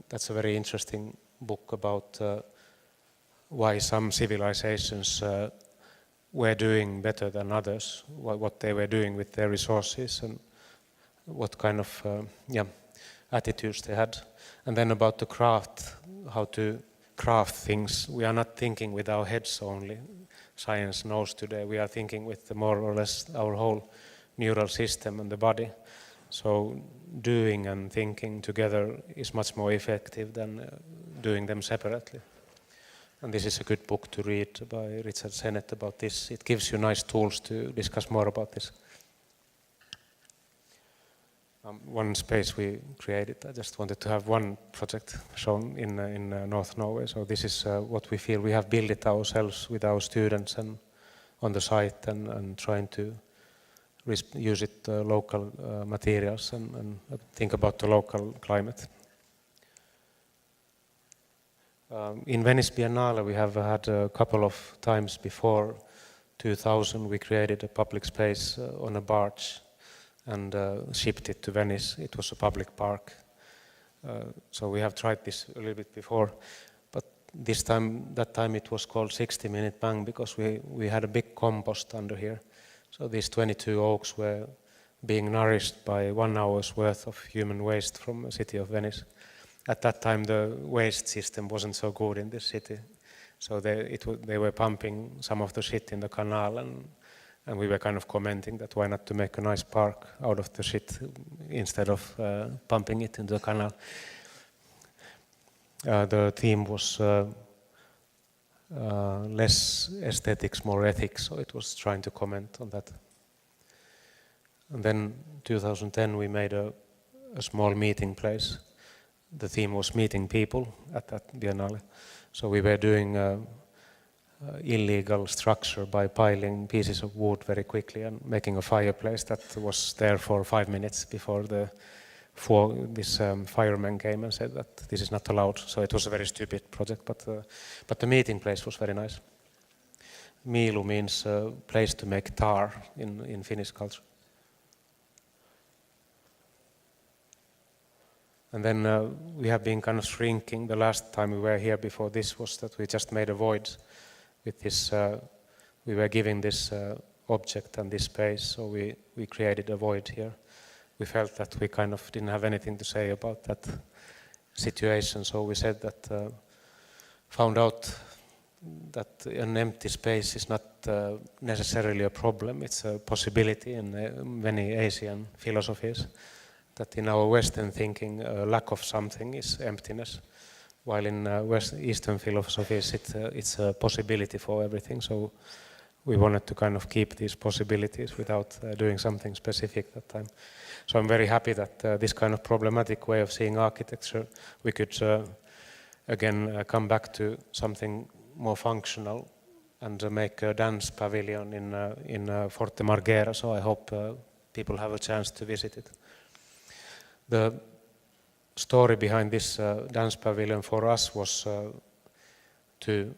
that's a very interesting book about why some civilizations were doing better than others, what they were doing with their resources, and what kind of attitudes they had. And then about the craft, how to craft things. We are not thinking with our heads only. Science knows today we are thinking with more or less our whole neural system and the body. So doing and thinking together is much more effective than doing them separately. And this is a good book to read by Richard Sennett about this. It gives you nice tools to discuss more about this. One space we created, I just wanted to have one project shown in North Norway. So this is what we feel. We have built it ourselves with our students and on the site and trying to use it local materials and think about the local climate. In Venice Biennale we have had a couple of times before 2000 we created a public space on a barge and shipped it to Venice. It was a public park. So we have tried this a little bit before, but that time it was called 60-minute bang because we had a big compost under here. So these 22 oaks were being nourished by 1 hour's worth of human waste from the city of Venice. At that time the waste system wasn't so good in this city. So they were pumping some of the shit in the canal and we were kind of commenting that why not to make a nice park out of the shit instead of pumping it into the canal. The theme was less aesthetics, more ethics, so it was trying to comment on that. And then 2010 we made a small meeting place. The theme was meeting people at that Biennale. So we were doing illegal structure by piling pieces of wood very quickly and making a fireplace that was there for 5 minutes before this fireman came and said that this is not allowed. So it was a very stupid project, but the meeting place was very nice. Miilu means place to make tar in Finnish culture. And then we have been kind of shrinking. The last time we were here before this was that we just made a void with this. We were giving this object and this space, so we created a void here. We felt that we kind of didn't have anything to say about that situation, so we said that, found out that an empty space is not necessarily a problem, it's a possibility in many Asian philosophies, that in our Western thinking, lack of something is emptiness, while in Eastern philosophies it's a possibility for everything, so we wanted to kind of keep these possibilities without doing something specific that time. So I'm very happy that this kind of problematic way of seeing architecture, we could again come back to something more functional and make a dance pavilion in Forte Marghera, so I hope people have a chance to visit it. The story behind this dance pavilion for us was to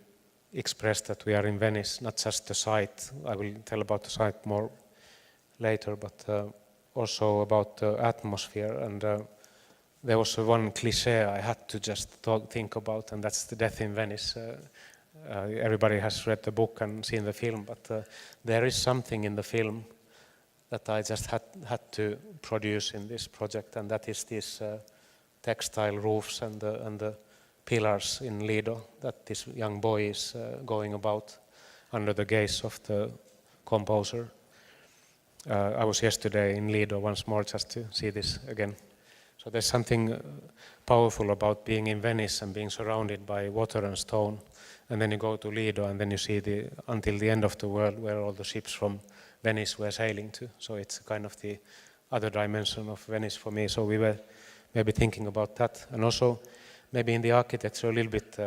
express that we are in Venice, not just the site. I will tell about the site more later, but also about the atmosphere. And there was one cliché I had to just think about, and that's the death in Venice. Everybody has read the book and seen the film, but there is something in the film that I just had to produce in this project, and that is these textile roofs and the pillars in Lido that this young boy is going about under the gaze of the composer. I was yesterday in Lido once more just to see this again. So there's something powerful about being in Venice and being surrounded by water and stone, and then you go to Lido and then you see until the end of the world where all the ships from Venice were sailing to. So it's kind of the other dimension of Venice for me. So we were maybe thinking about that, and also maybe in the architecture a little bit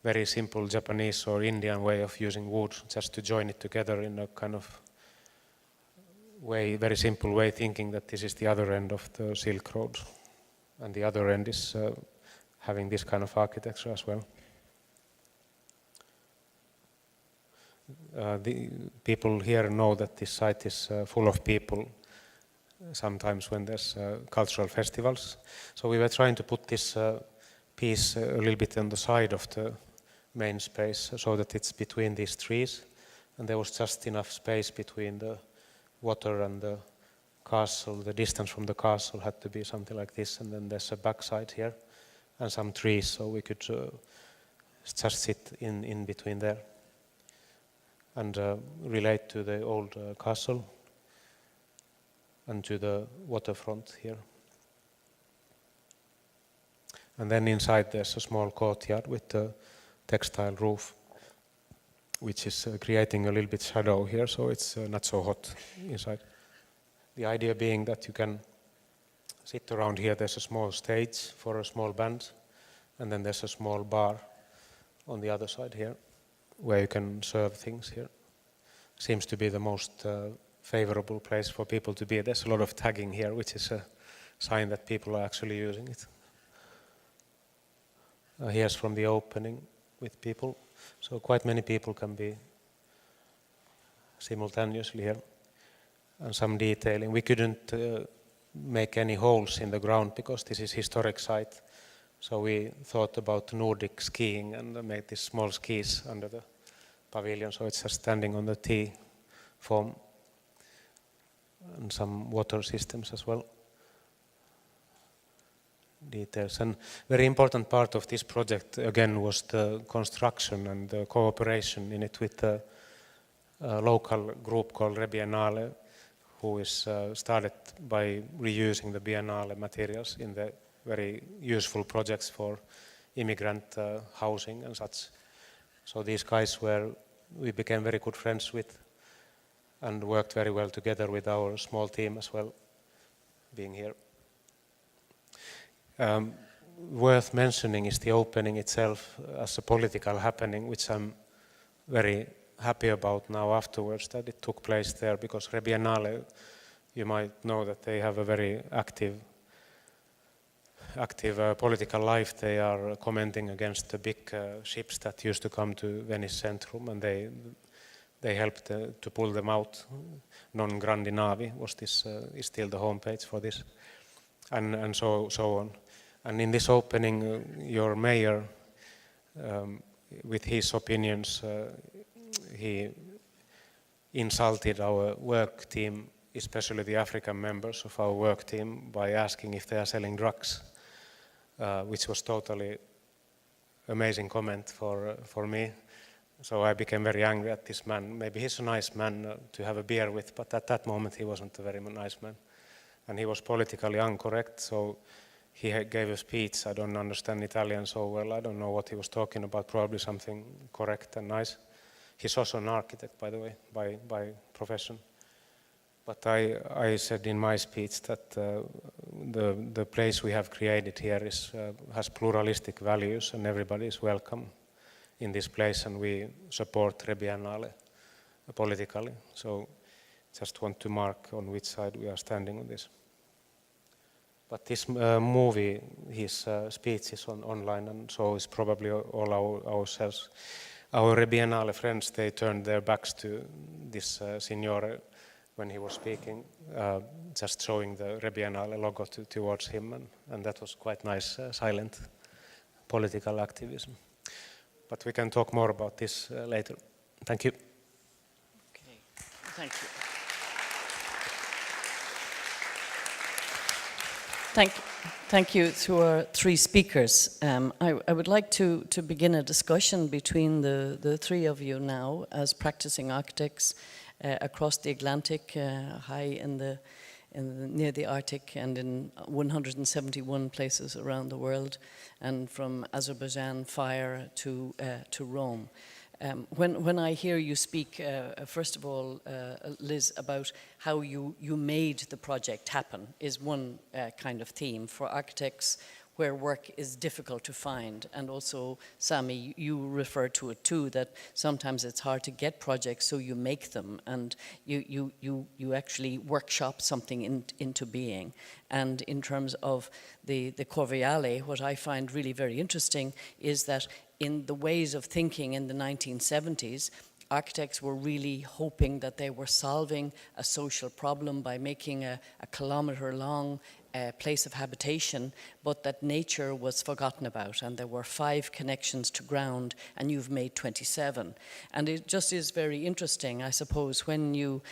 very simple Japanese or Indian way of using wood, just to join it together in a kind of way, very simple way, thinking that this is the other end of the Silk Road, and the other end is having this kind of architecture as well. The people here know that this site is full of people sometimes when there's cultural festivals. So we were trying to put this piece a little bit on the side of the main space so that it's between these trees, and there was just enough space between the water and the castle. The distance from the castle had to be something like this, and then there's a backside here and some trees, so we could just sit in between there and relate to the old castle and to the waterfront here. And then inside there's a small courtyard with a textile roof, which is creating a little bit shadow here, so it's not so hot inside. The idea being that you can sit around here. There's a small stage for a small band, and then there's a small bar on the other side here where you can serve things here. Seems to be the most favorable place for people to be. There's a lot of tagging here, which is a sign that people are actually using it. Here's from the opening with people. So quite many people can be simultaneously here. And some detailing. We couldn't make any holes in the ground because this is historic site. So we thought about Nordic skiing and made these small skis under the pavilion. So it's just standing on the T form, and some water systems as well. Details. And very important part of this project again was the construction and the cooperation in it with a local group called Biennale, who is started by reusing the Biennale materials in the very useful projects for immigrant housing and such. So these guys we became very good friends with and worked very well together with our small team as well, being here. Worth mentioning is the opening itself as a political happening, which I'm very happy about now afterwards that it took place there, because Biennale, you might know that they have a very active political life. They are commenting against the big ships that used to come to Venice Centrum, and they helped to pull them out. Non grandi navi was this is still the homepage for this, and so on. And in this opening, your mayor, with his opinions, he insulted our work team, especially the African members of our work team, by asking if they are selling drugs, which was totally amazing comment for me. So I became very angry at this man. Maybe he's a nice man to have a beer with, but at that moment he wasn't a very nice man. And he was politically incorrect, so he gave a speech. I don't understand Italian so well. I don't know what he was talking about, probably something correct and nice. He's also an architect, by the way, by profession. But I said in my speech that the place we have created here has pluralistic values, and everybody is welcome in this place, and we support Biennale politically. So just want to mark on which side we are standing on this. But this movie, his speech is online, and so is probably all ourselves. Our Biennale friends, they turned their backs to this signore when he was speaking, just showing the Biennale logo towards him, and that was quite nice, silent political activism. But we can talk more about this later. Thank you. Okay, thank you. Thank you to our three speakers. I would like to begin a discussion between the three of you now as practicing architects across the Atlantic, high near the Arctic, and in 171 places around the world, and from Azerbaijan fire to Rome. When I hear you speak, first of all, Liz, about how you made the project happen is one kind of theme for architects where work is difficult to find. And also, Sami, you refer to it too, that sometimes it's hard to get projects, so you make them, and you actually workshop something into being. And in terms of the Corviale, what I find really very interesting is that in the ways of thinking in the 1970s, architects were really hoping that they were solving a social problem by making a kilometer-long place of habitation, but that nature was forgotten about, and there were 5 connections to ground, and you've made 27. And it just is very interesting, I suppose, when you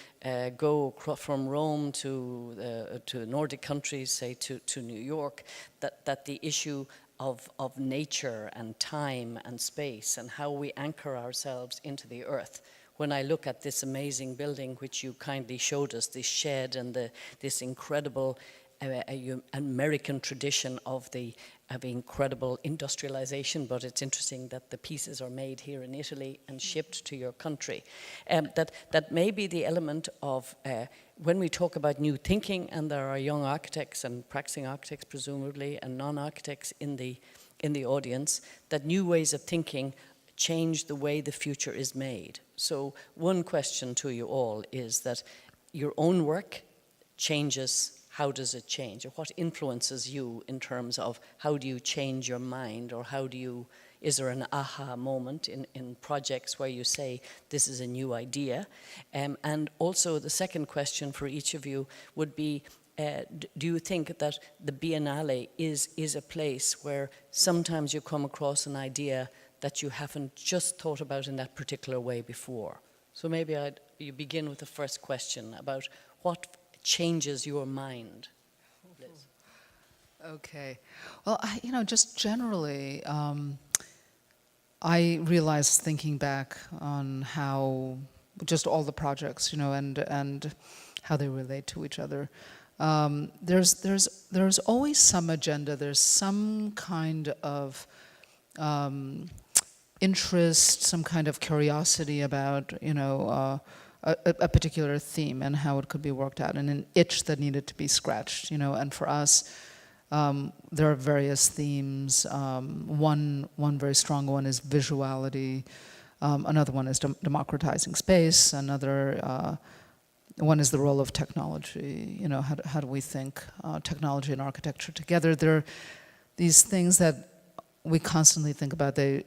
go from Rome to Nordic countries, say to New York, that the issue of nature and time and space and how we anchor ourselves into the earth. When I look at this amazing building, which you kindly showed us, this shed and this incredible American tradition of incredible industrialization, but it's interesting that the pieces are made here in Italy and shipped to your country. That may be the element of, when we talk about new thinking, and there are young architects and practicing architects presumably, and non-architects in the audience, that new ways of thinking change the way the future is made. So one question to you all is that your own work changes. How does it change? Or what influences you in terms of how do you change your mind, or is there an aha moment in projects where you say, this is a new idea? And also the second question for each of you would be, do you think that the Biennale is a place where sometimes you come across an idea that you haven't just thought about in that particular way before? So maybe you begin with the first question about what changes your mind. Liz. Okay. Well, just generally, I realized thinking back on how just all the projects, and how they relate to each other. There's always some agenda. There's some kind of interest, some kind of curiosity about, a particular theme and how it could be worked out, and an itch that needed to be scratched, And for us, there are various themes. One very strong one is visuality. Another one is democratizing space. Another one is the role of technology. How do we think technology and architecture together? There are these things that we constantly think about. They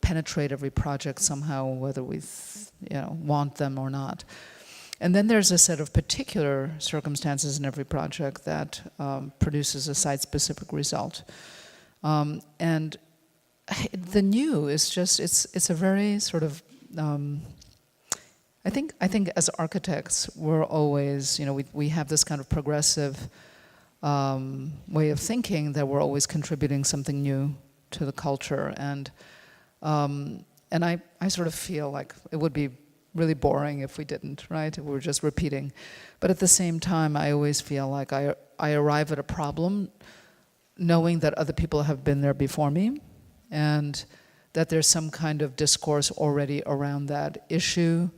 penetrate every project somehow, whether we want them or not. And then there's a set of particular circumstances in every project that produces a site-specific result. And the new is just, it's a very sort of, I think as architects, we're always, we have this kind of progressive way of thinking that we're always contributing something new to the culture. And I sort of feel like it would be really boring if we didn't, right? If we were just repeating. But at the same time, I always feel like I arrive at a problem knowing that other people have been there before me, and that there's some kind of discourse already around that issue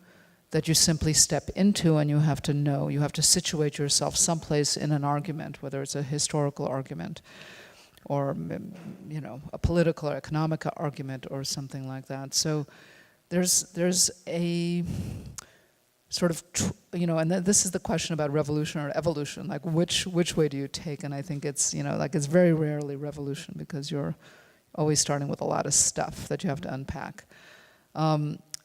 that you simply step into, and you have to know, you have to situate yourself someplace in an argument, whether it's a historical argument or a political or economic argument or something like that. So there's a sort of, and this is the question about revolution or evolution, like which way do you take? And I think it's, it's very rarely revolution, because you're always starting with a lot of stuff that you have to unpack.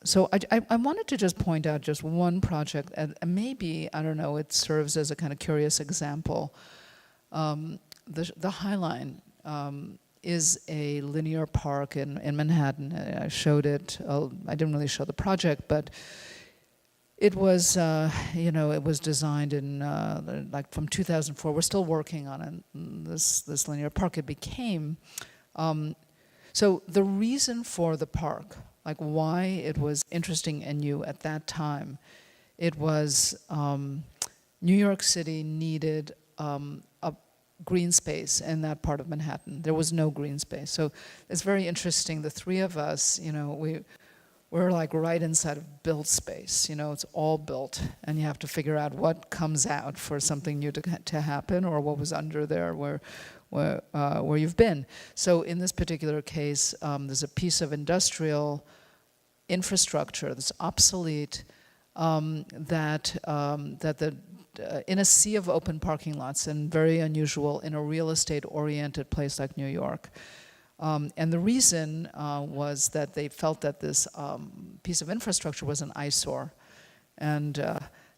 So I wanted to just point out just one project, and maybe, I don't know, it serves as a kind of curious example. The High Line is a linear park in Manhattan. I showed it. I didn't really show the project, but it was, it was designed in from 2004. We're still working on it. This linear park. It became. So the reason for the park, like why it was interesting and new at that time, it was New York City needed a green space in that part of Manhattan. There was no green space. So it's very interesting. The three of us, we're like right inside of built space. It's all built, and you have to figure out what comes out for something new to happen, or what was under there where you've been. So in this particular case, there's a piece of industrial infrastructure that's obsolete, that in a sea of open parking lots, and very unusual in a real estate-oriented place like New York. And the reason was that they felt that this piece of infrastructure was an eyesore, and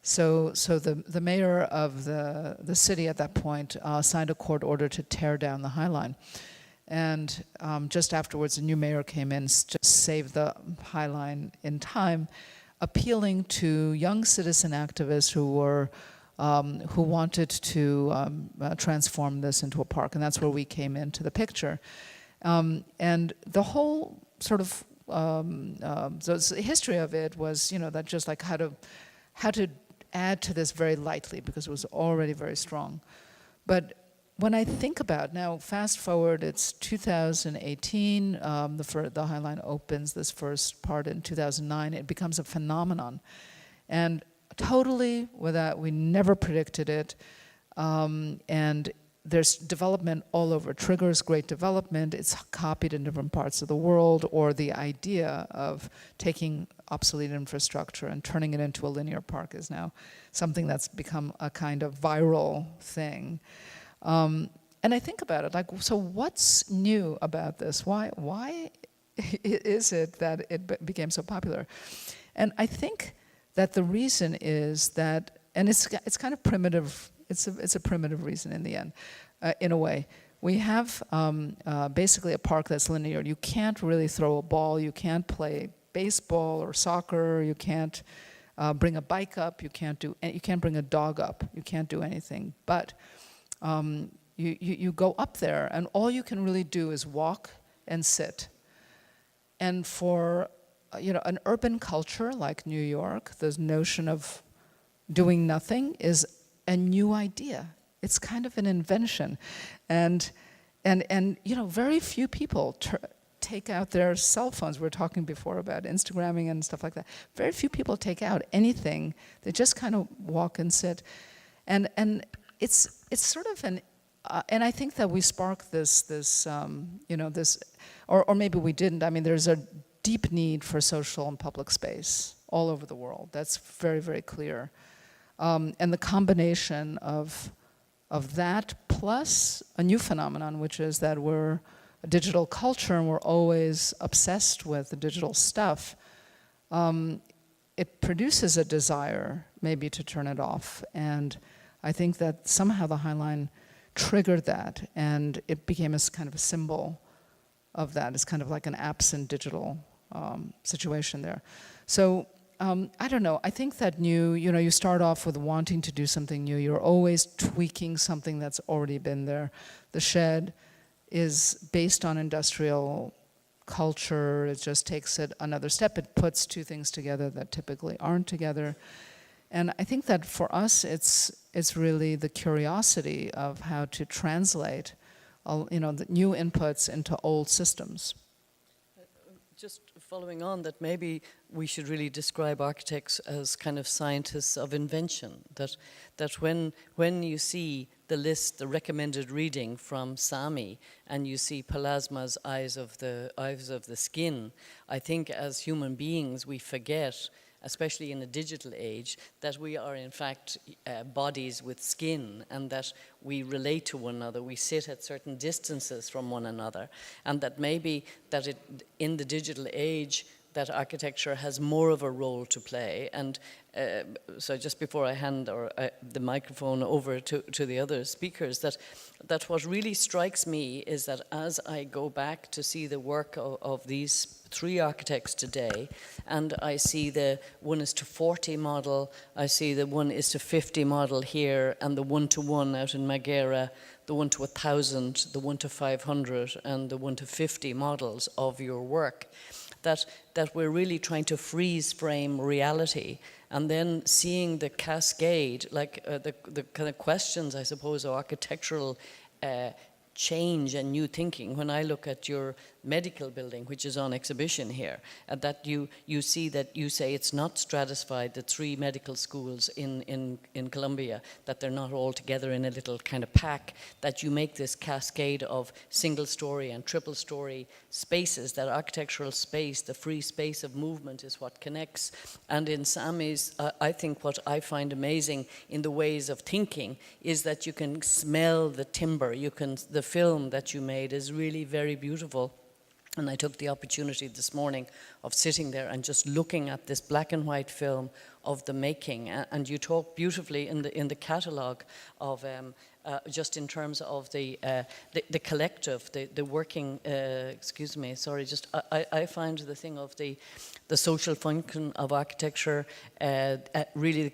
So the mayor of the city at that point signed a court order to tear down the High Line. And just afterwards, a new mayor came in, just saved the High Line in time, appealing to young citizen activists who wanted to transform this into a park, and that's where we came into the picture. And the whole sort of the history of it was, that just like how to add to this very lightly, because it was already very strong. But when I think about now, fast forward, it's 2018. The High Line opens this first part in 2009. It becomes a phenomenon, and totally without, we never predicted it. And there's development all over. Triggers great development. It's copied in different parts of the world, or the idea of taking obsolete infrastructure and turning it into a linear park is now something that's become a kind of viral thing. And I think about it, like, so what's new about this? Why is it that it became so popular? And I think that the reason is that, and it's kind of primitive. It's a primitive reason in the end, in a way. We have basically a park that's linear. You can't really throw a ball. You can't play baseball or soccer. You can't bring a bike up. You can't bring a dog up. You can't do anything. But you go up there, and all you can really do is walk and sit. And for an urban culture like New York, the notion of doing nothing is a new idea. It's kind of an invention, and very few people take out their cell phones. We were talking before about Instagramming and stuff like that. Very few people take out anything. They just kind of walk and sit, and it's sort of an. And I think that we sparked this, or maybe we didn't. I mean, there's a deep need for social and public space all over the world. That's very, very clear. And the combination of that plus a new phenomenon, which is that we're a digital culture and we're always obsessed with the digital stuff, it produces a desire maybe to turn it off. And I think that somehow the High Line triggered that, and it became a kind of a symbol of that. It's kind of like an absent digital situation there. So I don't know, I think that you start off with wanting to do something new. You're always tweaking something that's already been there. The shed is based on industrial culture. It just takes it another step. It puts two things together that typically aren't together. And I think that for us, it's really the curiosity of how to translate, the new inputs into old systems. Just following on that, maybe we should really describe architects as kind of scientists of invention. That when you see the list, the recommended reading from Sami, and you see Pelasma's eyes of the skin, I think as human beings we forget, especially in a digital age, that we are in fact bodies with skin, and that we relate to one another, we sit at certain distances from one another, and that maybe that in the digital age that architecture has more of a role to play. And so just before I hand the microphone over to the other speakers, that what really strikes me is that as I go back to see the work of these three architects today, and I see the 1:40 model, I see the 1:50 model here, and the 1:1 out in Marghera, the 1:1000, the 1:500, and the 1:50 models of your work, that we're really trying to freeze frame reality, and then seeing the cascade, like the kind of questions, I suppose, of architectural change and new thinking. When I look at your medical building, which is on exhibition here, that you see that you say it's not stratified, the three medical schools in Colombia, that they're not all together in a little kind of pack, that you make this cascade of single story and triple story spaces, that architectural space, the free space of movement is what connects. And in Sami's, I think what I find amazing in the ways of thinking is that you can smell the timber, the film that you made is really very beautiful. And I took the opportunity this morning of sitting there and just looking at this black and white film of the making. And you talk beautifully in the catalogue of just in terms of the collective, the working. Excuse me, sorry. Just I find the thing of the social function of architecture really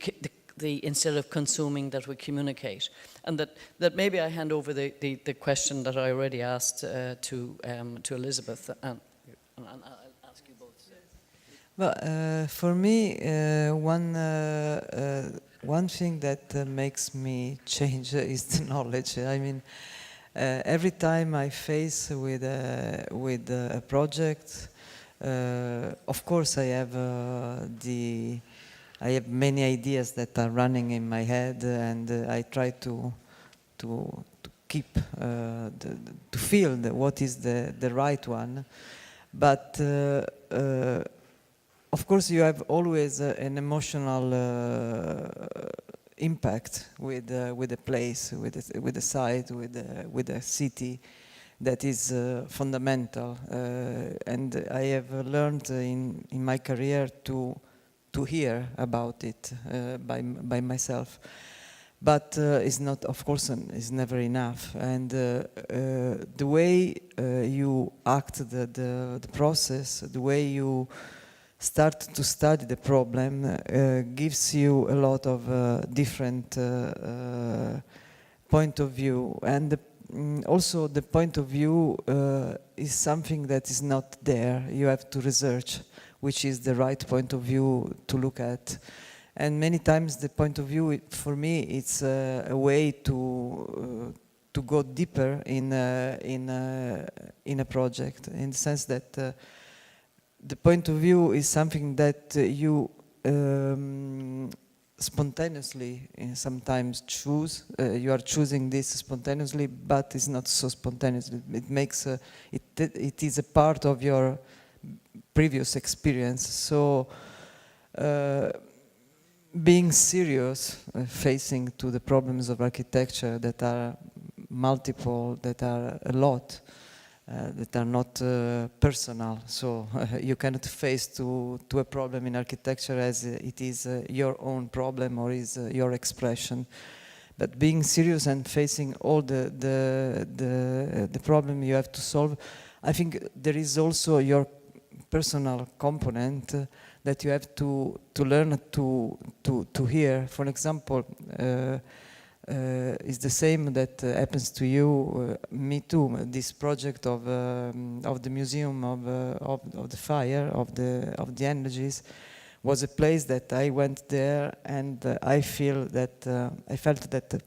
the instead of consuming, that we communicate. And that maybe I hand over the question that I already asked to Elizabeth, and I'll ask you both. Well, for me, one thing that makes me change is the knowledge. I mean, every time I face with a project, of course I have many ideas that are running in my head, and I try to keep to feel what is the right one. But of course, you have always an emotional impact with the place, with the site, with the city. That is fundamental, and I have learned in my career to hear about it by myself. But it's not, of course, it's never enough. And the way you act the process, the way you start to study the problem gives you a lot of different point of view. And also the point of view is something that is not there. You have to research which is the right point of view to look at. And many times the point of view, for me, it's a way to go deeper in a project, in the sense that the point of view is something that you spontaneously sometimes choose. You are choosing this spontaneously, but it's not so spontaneously. It makes it is a part of your previous experience. So being serious, facing to the problems of architecture that are multiple, that are a lot, that are not personal. So you cannot face to a problem in architecture as it is your own problem or is your expression. But being serious and facing all the problem you have to solve, I think there is also your personal component that you have to learn to hear. For example, is the same that happens to you, me too. This project of the museum of the fire, of the energies, was a place that I went there, and I felt that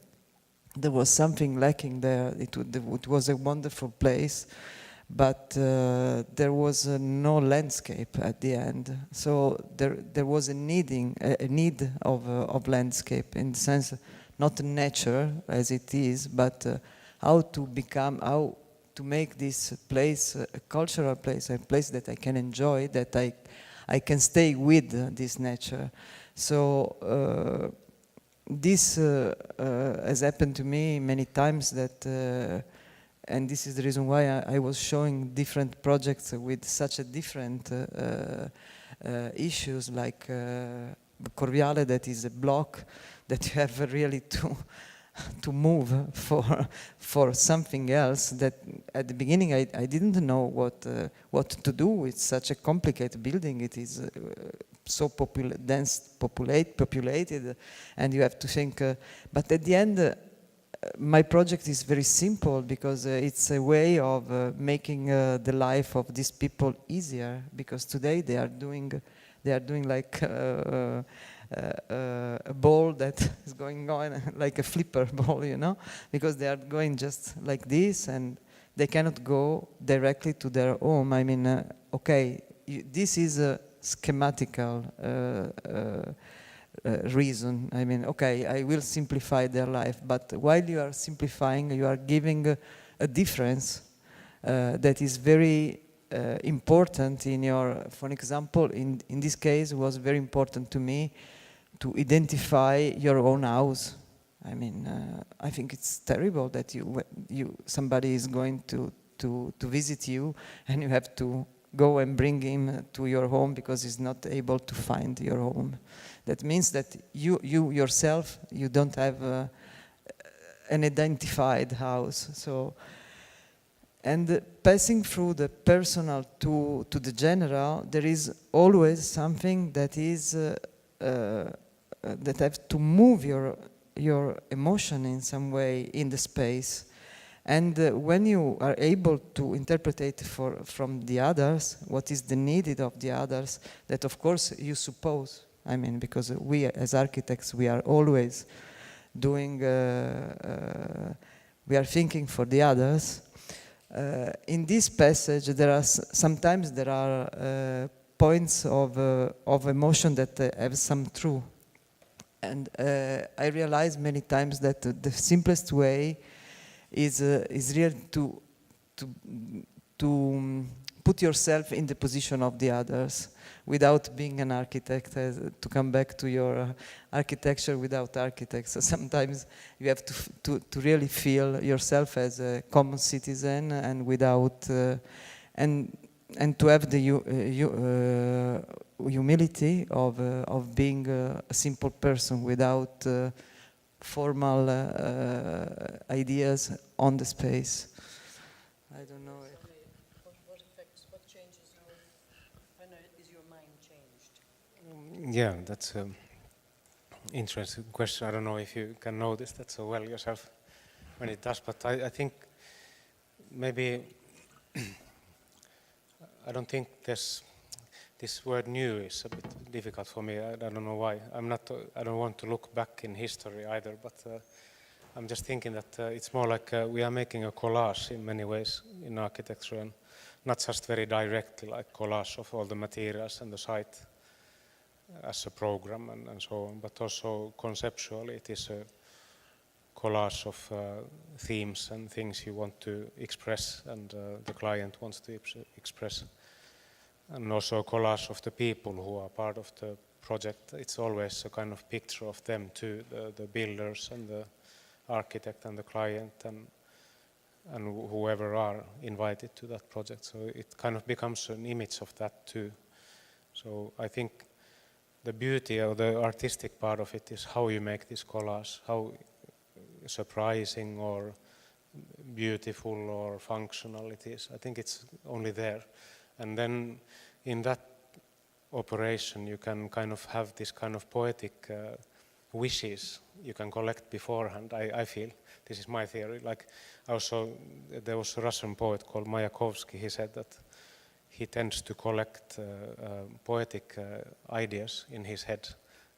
there was something lacking there. It was a wonderful place, but there was no landscape at the end. So there was a need of landscape, in the sense, not nature as it is, but how to make this place a cultural place, a place that I can enjoy, that I can stay with this nature. So this has happened to me many times, that and this is the reason why I was showing different projects with such a different issues, like Corviale, that is a block that you have really to move for something else. That at the beginning I didn't know what to do with such a complicated building. It is so populated, and you have to think. But at the end, my project is very simple, because it's a way of making the life of these people easier. Because today they are doing like a ball that is going on like a flipper ball, you know, because they are going just like this, and they cannot go directly to their home. I mean, okay, this is a schematical reason. I mean, okay, I will simplify their life, but while you are simplifying, you are giving a difference that is very important in your, for example, in this case, it was very important to me to identify your own house. I mean, I think it's terrible that somebody is going to to visit you, and you have to go and bring him to your home because he's not able to find your home. That means that you yourself, you don't have an identified house. So, and passing through the personal to the general, there is always something that is that have to move your emotion in some way in the space. And when you are able to interpret it from the others, what is the needed of the others, that of course you suppose, I mean, because we as architects, we are always doing, we are thinking for the others. In this passage, sometimes there are points of emotion that have some truth. And I realize many times that the simplest way is really to put yourself in the position of the others without being an architect, to come back to your architecture without architects. So sometimes you have to really feel yourself as a common citizen and without, and to have the humility of being a simple person without formal ideas on the space. I don't know. What affects, what changes your, when is your mind changed? Yeah, that's an interesting question. I don't know if you can notice that so well yourself when it does, but I think maybe I don't think this word new is a bit difficult for me. I don't know why. I don't want to look back in history either, but I'm just thinking that it's more like we are making a collage in many ways in architecture, and not just very directly like collage of all the materials and the site as a program and so on, but also conceptually it is a collage of themes and things you want to express and the client wants to express. And also a collage of the people who are part of the project. It's always a kind of picture of them too, the builders and the architect and the client and whoever are invited to that project. So it kind of becomes an image of that too. So I think the beauty of the artistic part of it is how you make this collage, how surprising or beautiful or functional it is. I think it's only there. And then in that operation you can kind of have this kind of poetic wishes you can collect beforehand, I feel. This is my theory. Like also there was a Russian poet called Mayakovsky. He said that he tends to collect poetic ideas in his head,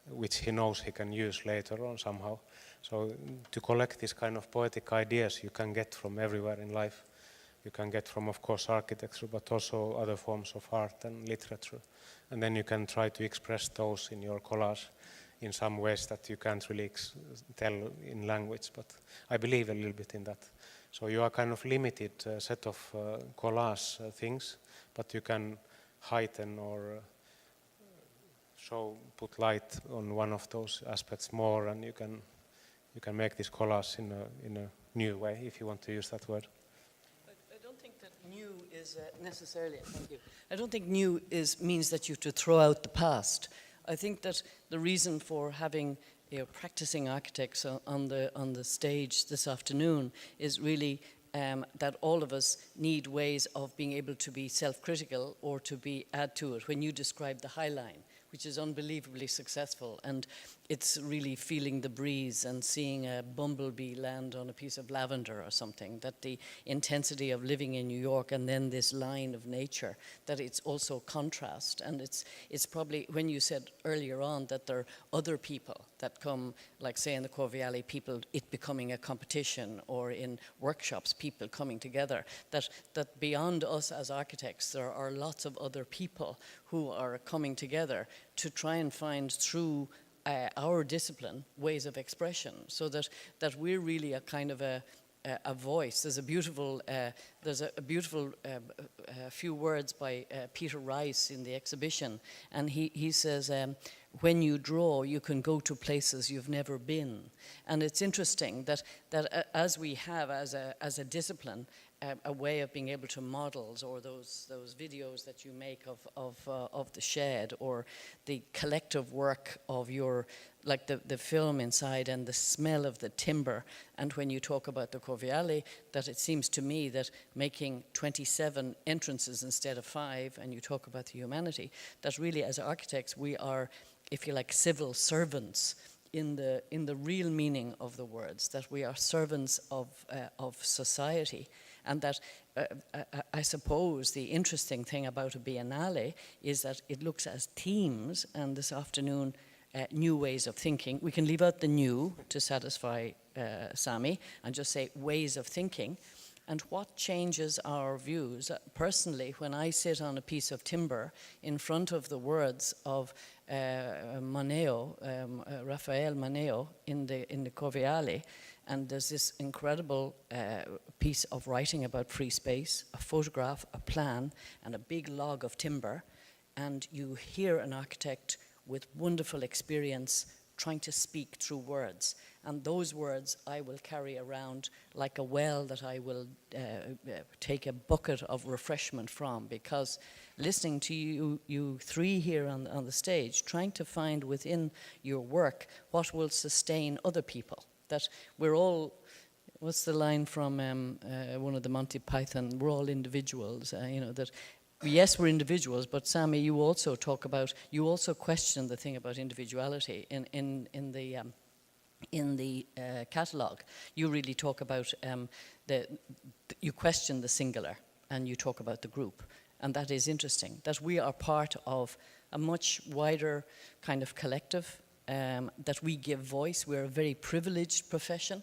which he knows he can use later on somehow. So to collect these kind of poetic ideas you can get from everywhere in life. You can get from, of course, architecture, but also other forms of art and literature. And then you can try to express those in your collage in some ways that you can't really tell in language, but I believe a little bit in that. So you are kind of limited set of collage things, but you can heighten or put light on one of those aspects more, and you can make this collage in a new way, if you want to use that word. New is necessarily, thank you. I don't think new means that you have to throw out the past. I think that the reason for having practicing architects on the stage this afternoon is really that all of us need ways of being able to be self-critical or to add to it. When you describe the High Line, which is unbelievably successful, and it's really feeling the breeze and seeing a bumblebee land on a piece of lavender or something, that the intensity of living in New York and then this line of nature, that it's also contrast. And it's probably, when you said earlier on that there are other people that come, like say in the Corviale, people, it becoming a competition, or in workshops, people coming together, that beyond us as architects, there are lots of other people who are coming together to try and find through our discipline ways of expression, so that we're really a kind of a voice. There's a beautiful few words by Peter Rice in the exhibition, and he says, when you draw, you can go to places you've never been. And it's interesting that as we have as a discipline, a way of being able to models, or those videos that you make of the shed, or the collective work of your, like the film inside and the smell of the timber. And when you talk about the Corviale, that it seems to me that making 27 entrances instead of 5, and you talk about the humanity, that really as architects we are, if you like, civil servants in the real meaning of the words, that we are servants of society. And that I suppose the interesting thing about a Biennale is that it looks as themes, and this afternoon new ways of thinking. We can leave out the new to satisfy Sami and just say ways of thinking. And what changes our views? Personally, when I sit on a piece of timber in front of the words of Maneo, Raphael Maneo in the Corviale, and there's this incredible piece of writing about free space, a photograph, a plan, and a big log of timber, and you hear an architect with wonderful experience trying to speak through words. And those words I will carry around like a well that I will take a bucket of refreshment from, because listening to you three here on the stage, trying to find within your work what will sustain other people. That we're all, what's the line from one of the Monty Python, we're all individuals, that yes, we're individuals, but Sami, you also talk about, you also question the thing about individuality in the catalogue. You really talk about you question the singular and you talk about the group, and that is interesting, that we are part of a much wider kind of collective, that we give voice. We're a very privileged profession,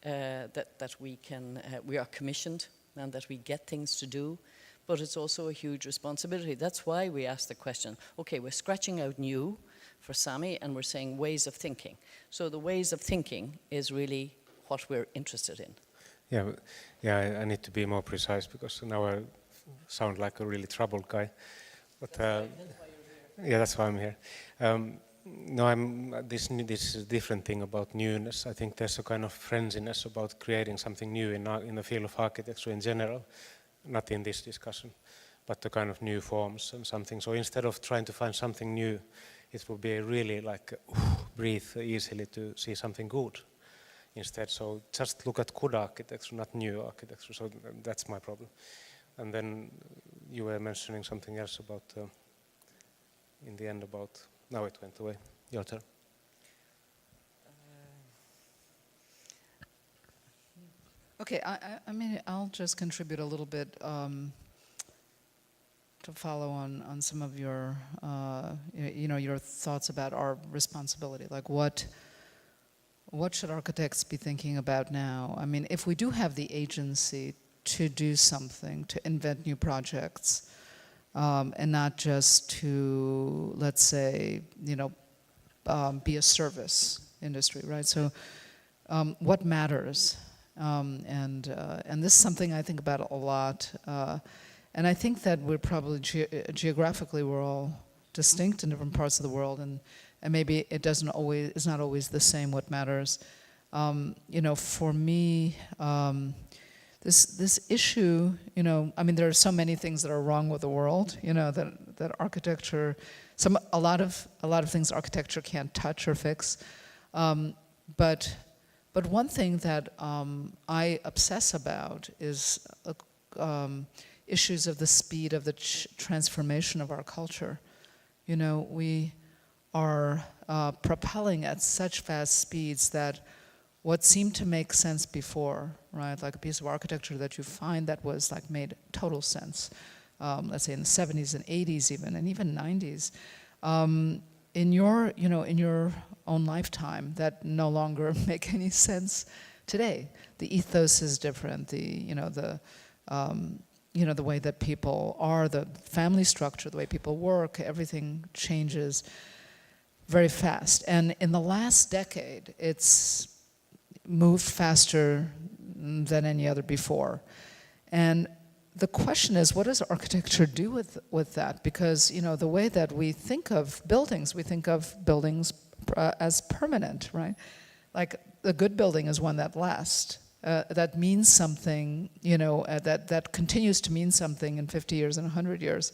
that we are commissioned and that we get things to do. But it's also a huge responsibility. That's why we ask the question, okay, we're scratching out new for Sami and we're saying ways of thinking. So the ways of thinking is really what we're interested in. Yeah, I need to be more precise because now I sound like a really troubled guy. But that's why I'm here. This is a different thing about newness. I think there's a kind of frenziness about creating something new in the field of architecture in general. Not in this discussion, but the kind of new forms and something. So instead of trying to find something new, it would be really like breathe easily to see something good instead. So just look at good architecture, not new architecture. So that's my problem. And then you were mentioning something else about, in the end about, now it went away. Your turn. Okay, I mean, I'll just contribute a little bit to follow on some of your, your thoughts about our responsibility. Like, what should architects be thinking about now? I mean, if we do have the agency to do something, to invent new projects, and not just to, let's say, be a service industry, right? So, what matters? And this is something I think about a lot. And I think that we're probably geographically we're all distinct in different parts of the world, and maybe it's not always the same what matters. For me, this issue, I mean, there are so many things that are wrong with the world, that architecture, a lot of things architecture can't touch or fix, But one thing that I obsess about is issues of the speed of the transformation of our culture. We are propelling at such fast speeds that what seemed to make sense before, right, like a piece of architecture that you find that was like made total sense, let's say in the 70s and 80s even, and even 90s, in your own lifetime, that no longer make any sense today. The ethos is different. The way that people are, the family structure, the way people work, everything changes very fast. And in the last decade, it's moved faster than any other before. And the question is, what does architecture do with that? Because, the way that we think of buildings as permanent, right? Like a good building is one that lasts. that means something, that continues to mean something in 50 years and 100 years.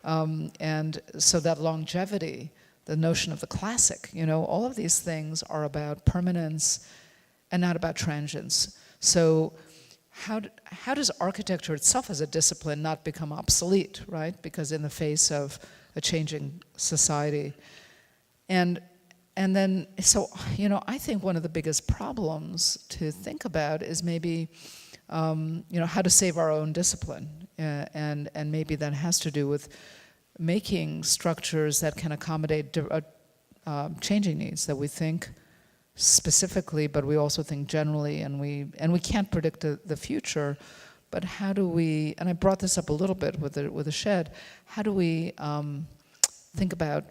And so that longevity, the notion of the classic, all of these things are about permanence and not about transience. So how does architecture itself as a discipline not become obsolete, right? Because in the face of a changing society. And then, so, I think one of the biggest problems to think about is maybe, how to save our own discipline. And maybe that has to do with making structures that can accommodate changing needs, that we think specifically, but we also think generally, and we can't predict the future. But how do we? And I brought this up a little bit with the shed. How do we think about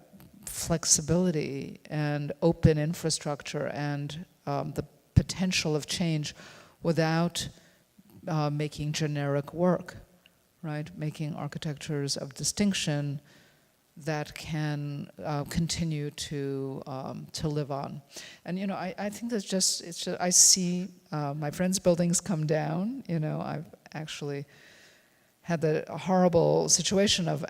flexibility and open infrastructure and the potential of change without making generic work, right? Making architectures of distinction that can continue to live on. And I think that's just I see my friends' buildings come down. I've actually had the horrible situation of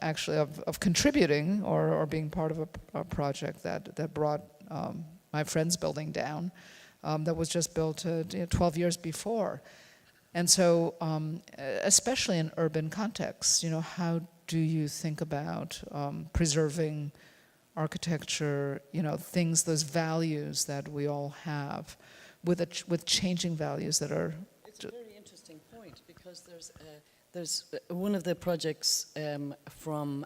contributing or being part of a project that brought my friend's building down, that was just built 12 years before. And so, especially in urban contexts, how do you think about preserving architecture, things, those values that we all have, with changing values that are... It's a very interesting point, because there's one of the projects from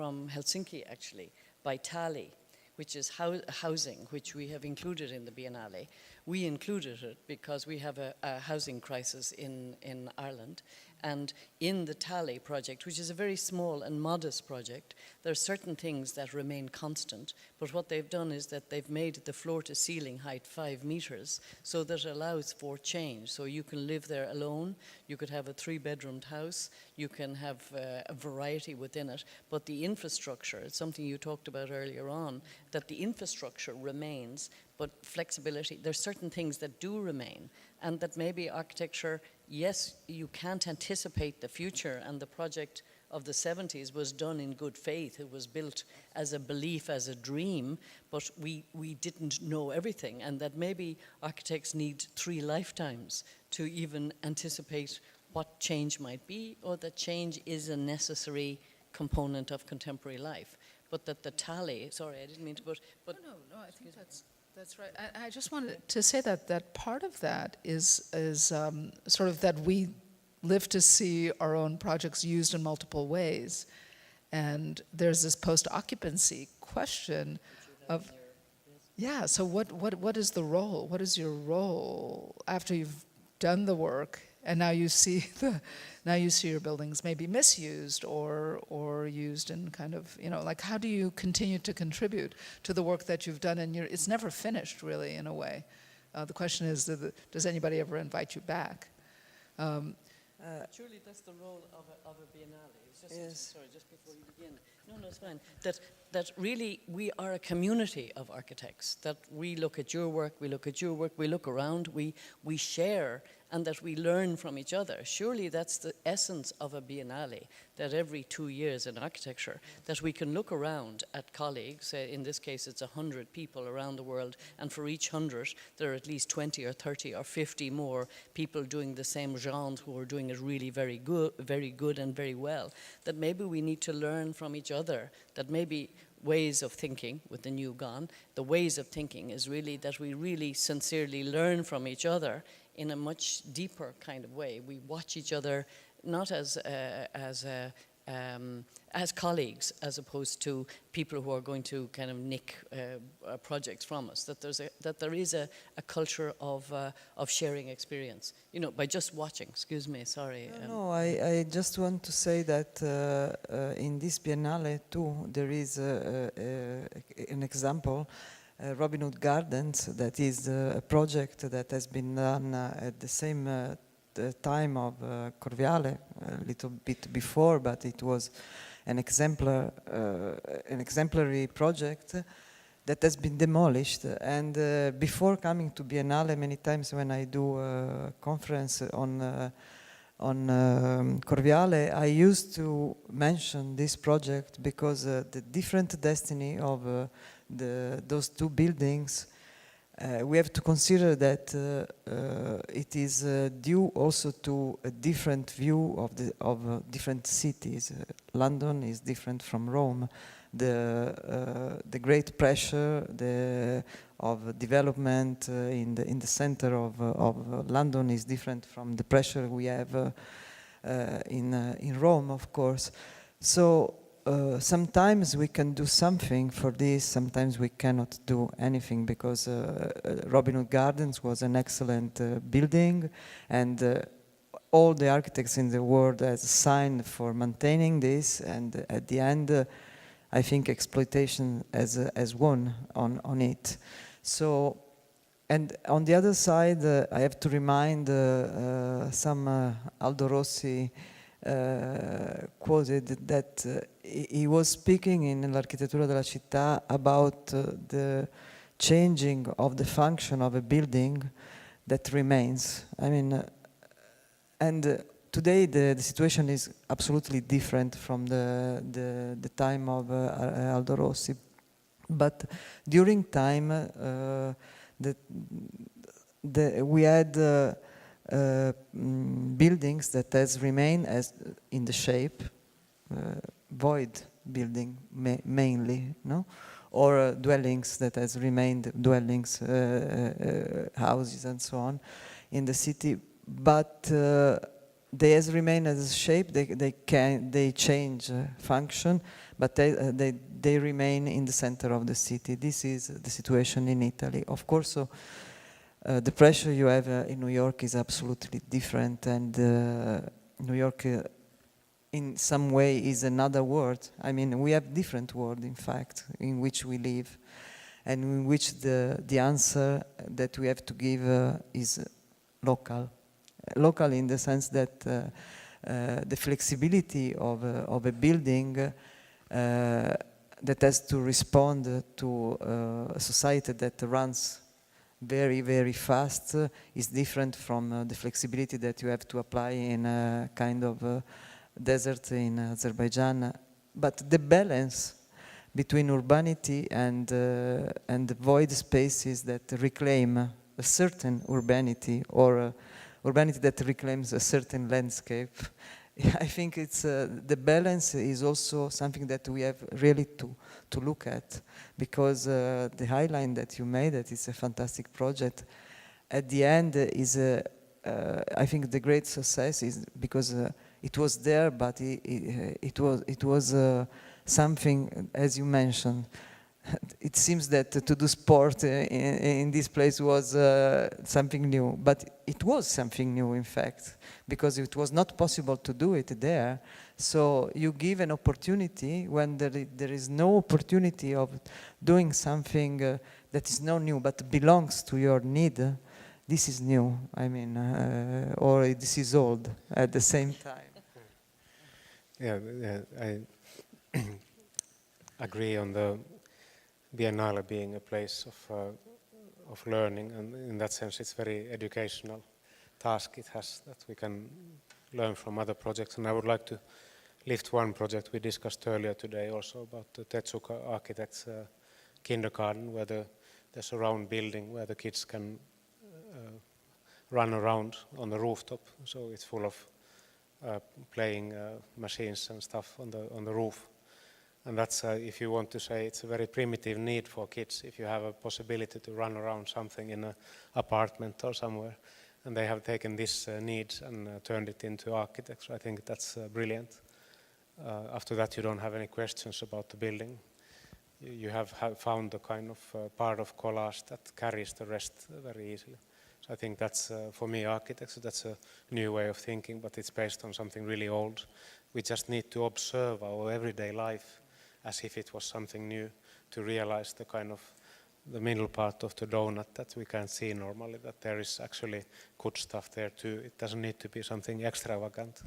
Helsinki, actually, by Tali, which is housing, which we have included in the Biennale. We included it because we have a housing crisis in Ireland. And in the Tali project, which is a very small and modest project, there are certain things that remain constant. But what they've done is that they've made the floor-to-ceiling height 5 meters, so that it allows for change. So you can live there alone. You could have a 3-bedroomed house. You can have a variety within it. But the infrastructure, it's something you talked about earlier on, that the infrastructure remains, but flexibility, there's certain things that do remain. And that maybe architecture, yes, you can't anticipate the future, and the project of the 70s was done in good faith. It was built as a belief, as a dream, but we didn't know everything, and that maybe architects need 3 lifetimes to even anticipate what change might be, or that change is a necessary component of contemporary life. But that the Tali, sorry, I didn't mean to, but No, I think that's right. I just wanted to say that part of that is sort of that we live to see our own projects used in multiple ways. And there's this post-occupancy question of, yeah, so what is the role? What is your role after you've done the work and now you see your buildings maybe misused or used in kind of, like, how do you continue to contribute to the work that you've done? And it's never finished, really, in a way. The question is, does anybody ever invite you back? Surely that's the role of a Biennale. It's just, yes. Sorry, just before you begin. No, it's fine. That really we are a community of architects. That we look at your work, we look at your work, we look around, we share, and that we learn from each other. Surely that's the essence of a Biennale, that every 2 years in architecture, that we can look around at colleagues, in this case it's 100 people around the world, and for each 100 there are at least 20 or 30 or 50 more people doing the same genre who are doing it really very good and very well. That maybe we need to learn from each other, that maybe ways of thinking, with the new gone, the ways of thinking is really that we really sincerely learn from each other in a much deeper kind of way. We watch each other not as colleagues, as opposed to people who are going to kind of nick projects from us. That there is a culture of sharing experience. By just watching. Excuse me, sorry. No, I just want to say that in this Biennale too, there is an example. Robin Hood Gardens, that is a project that has been done at the same time of Corviale, a little bit before, but it was an exemplary project that has been demolished. And before coming to Biennale, many times when I do a conference on Corviale, I used to mention this project because the different destiny of those two buildings, we have to consider that it is due also to a different view of different cities. London is different from Rome. The great pressure of development in the center of London is different from the pressure we have in Rome, of course. So sometimes we can do something for this, sometimes we cannot do anything, because Robin Hood Gardens was an excellent building, and all the architects in the world has signed for maintaining this, and at the end I think exploitation has won on it. So, and on the other side, I have to remind some Aldo Rossi quoted that he was speaking in l'Architettura della città about the changing of the function of a building that remains. I mean, and today the situation is absolutely different from the time of Aldo Rossi. But during time, we had buildings that has remained as in the shape, void building mainly, no? Or dwellings that has remained dwellings, houses and so on in the city, but they has remained as a shape. They change function, but they remain in the center of the city. This is the situation in Italy. Of course, so, the pressure you have in New York is absolutely different, and New York in some way is another world. I mean, we have different world, in fact, in which we live, and in which the answer that we have to give is local. Local in the sense that the flexibility of a building that has to respond to a society that runs very, very fast is different from the flexibility that you have to apply in a kind of desert in Azerbaijan. But the balance between urbanity and the void spaces that reclaim a certain urbanity, or urbanity that reclaims a certain landscape, I think it's the balance is also something that we have really to look at, because the highline that you made, that is a fantastic project, at the end is I think the great success is because it was there, but it was something, as you mentioned. It seems that to do sport in this place was something new, but it was something new, in fact, because it was not possible to do it there. So you give an opportunity when there is no opportunity of doing something that is not new, but belongs to your need. This is new, I mean, or this is old at the same time. Yeah, I agree on the Biennale being a place of learning, and in that sense it's very educational task it has, that we can learn from other projects. And I would like to lift one project we discussed earlier today also about the Tetsuka architects' kindergarten, where there's a round building where the kids can run around on the rooftop, so it's full of playing machines and stuff on the roof. And that's, if you want to say, it's a very primitive need for kids. If you have a possibility to run around something in an apartment or somewhere, and they have taken this need and turned it into architecture, I think that's brilliant. After that, you don't have any questions about the building. You have found a kind of part of collage that carries the rest very easily. So I think that's, for me, architecture, that's a new way of thinking, but it's based on something really old. We just need to observe our everyday life as if it was something new, to realize the kind of the middle part of the donut that we can't see normally, that there is actually good stuff there too. It doesn't need to be something extravagant.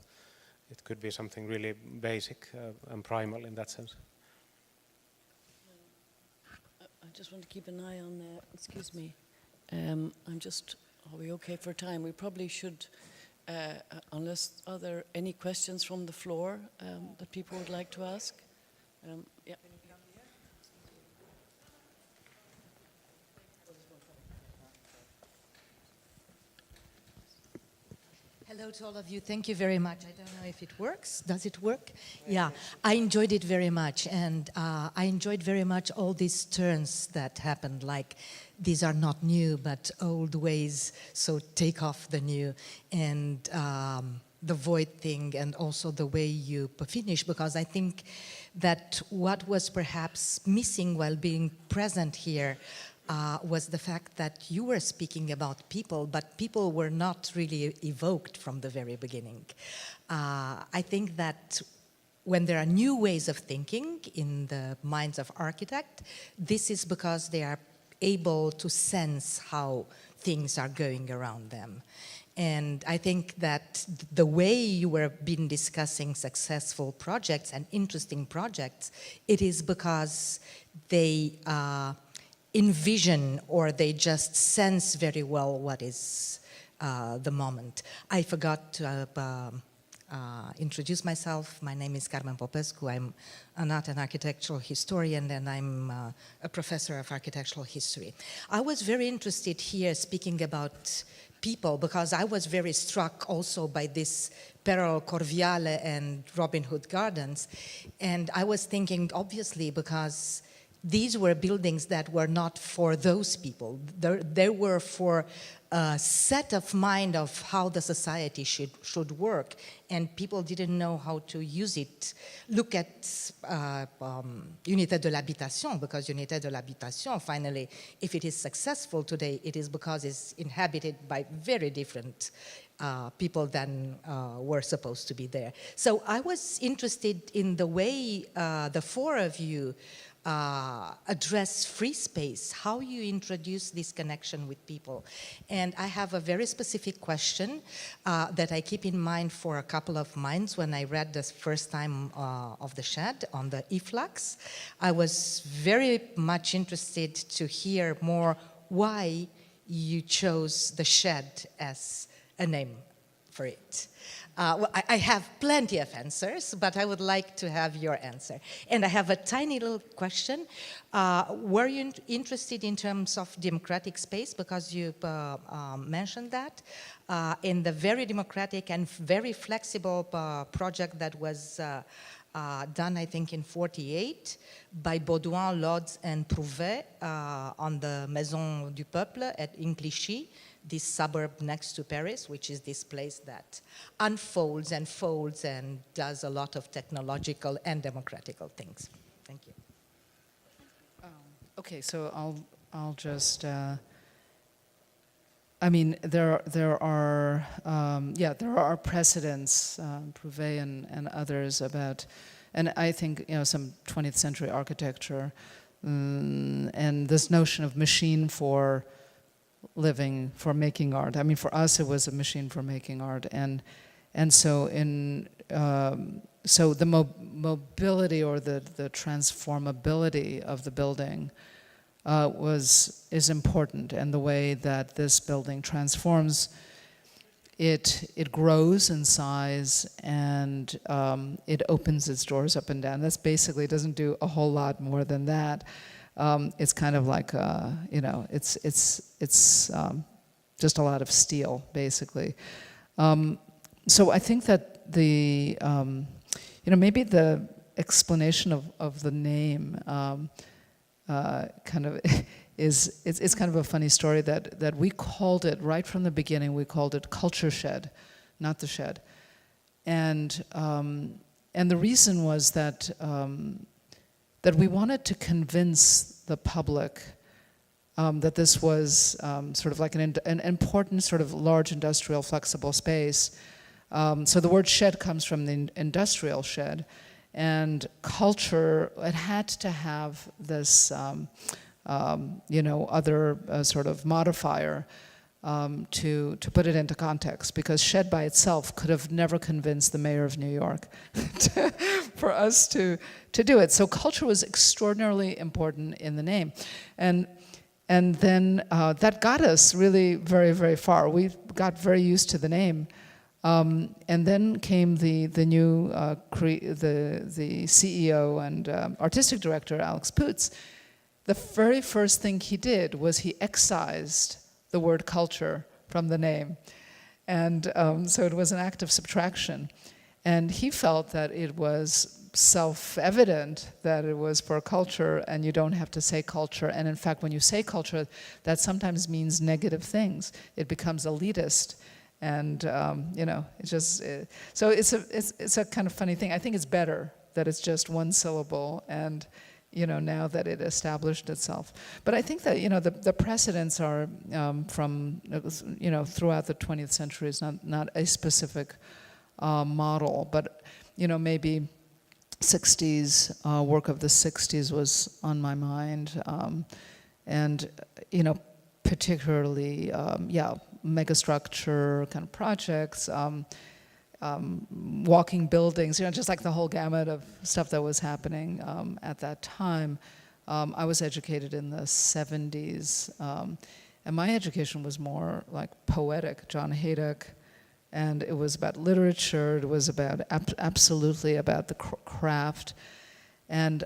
It could be something really basic and primal in that sense. I just want to keep an eye on, excuse me, are we okay for time? We probably should, unless, are there any questions from the floor that people would like to ask? Yeah. Hello to all of you. Thank you very much. I don't know if it works. Does it work? Yeah, I enjoyed it very much. And I enjoyed very much all these turns that happened, like these are not new, but old ways, so take off the new. And the void thing, and also the way you finish, because I think that what was perhaps missing while being present here was the fact that you were speaking about people, but people were not really evoked from the very beginning. I think that when there are new ways of thinking in the minds of architects, this is because they are able to sense how things are going around them. And I think that the way you were been discussing successful projects and interesting projects, it is because they envision or they just sense very well what is the moment. I forgot to introduce myself. My name is Carmen Popescu. I'm an art and architectural historian, and I'm a professor of architectural history. I was very interested here speaking about people because I was very struck also by this Perel Corviale and Robin Hood Gardens. And I was thinking, obviously, because these were buildings that were not for those people. They were for a set of mind of how the society should work, and people didn't know how to use it. Look at Unité de l'Habitation, because Unité de l'Habitation, finally, if it is successful today, it is because it's inhabited by very different people than were supposed to be there. So I was interested in the way the four of you address free space, how you introduce this connection with people. And I have a very specific question that I keep in mind for a couple of months when I read the first time of the shed on the efflux. I was very much interested to hear more why you chose the shed as a name for it. Well, I have plenty of answers, but I would like to have your answer. And I have a tiny little question. Were you interested in terms of democratic space? Because you mentioned that. In the very democratic and very flexible project that was done, I think, in 48 by Baudouin, Lodz, and Prouvet on the Maison du Peuple in Clichy, this suburb next to Paris, which is this place that unfolds and folds and does a lot of technological and democratical things. Thank you. Okay, so I'll just. I mean, there are precedents, Prouvet and others about, and I think some 20th century architecture, and this notion of machine for living, for making art. I mean, for us, it was a machine for making art, and so so the mobility or the transformability of the building is important, and the way that this building transforms, it grows in size, and it opens its doors up and down. That's basically, it doesn't do a whole lot more than that. It's kind of like, it's just a lot of steel, basically. So I think that the, maybe the explanation of the name kind of it's kind of a funny story that we called it, right from the beginning, we called it Culture Shed, not the Shed. And the reason was that that we wanted to convince the public that this was sort of like an important sort of large industrial flexible space. So the word shed comes from the industrial shed, and culture, it had to have this, other sort of modifier to put it into context, because shed by itself could have never convinced the mayor of New York for us to do it. So culture was extraordinarily important in the name. And then that got us really very, very far. We got very used to the name. And then came the new the CEO and artistic director, Alex Poots. The very first thing he did was he excised the word culture from the name. And so it was an act of subtraction. And he felt that it was self-evident that it was for culture, and you don't have to say culture. And in fact, when you say culture, that sometimes means negative things. It becomes elitist. And it's just so it's a kind of funny thing. I think it's better that it's just one syllable, and now that it established itself. But I think that the precedents are from throughout the 20th century. Is not a specific model, but maybe 60s work of the 60s was on my mind, and particularly megastructure kind of projects, walking buildings, just like the whole gamut of stuff that was happening at that time. I was educated in the 70s, and my education was more like poetic, John Haydock, and it was about literature, it was about absolutely about the craft. And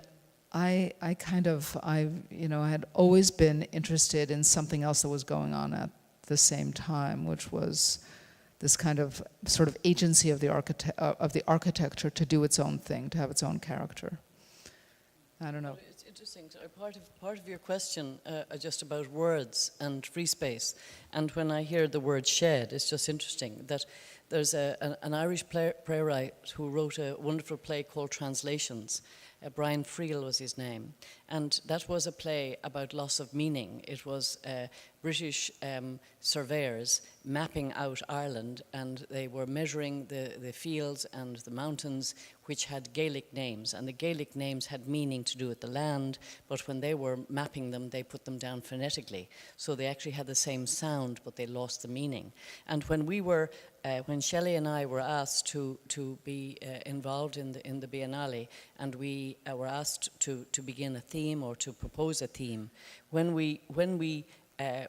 I had always been interested in something else that was going on at the same time, which was this kind of sort of agency of the architecture to do its own thing, to have its own character. I don't know. It's interesting. So part of your question just about words and free space, and when I hear the word shed, it's just interesting that there's an Irish playwright who wrote a wonderful play called Translations. Brian Farrell was his name, and that was a play about loss of meaning. It was British surveyors mapping out Ireland, and they were measuring the fields and the mountains which had Gaelic names, and the Gaelic names had meaning to do with the land, but when they were mapping them, they put them down phonetically. So they actually had the same sound, but they lost the meaning. And when when Shelley and I were asked to be involved in the Biennale, and we were asked to begin a theme or to propose a theme, when we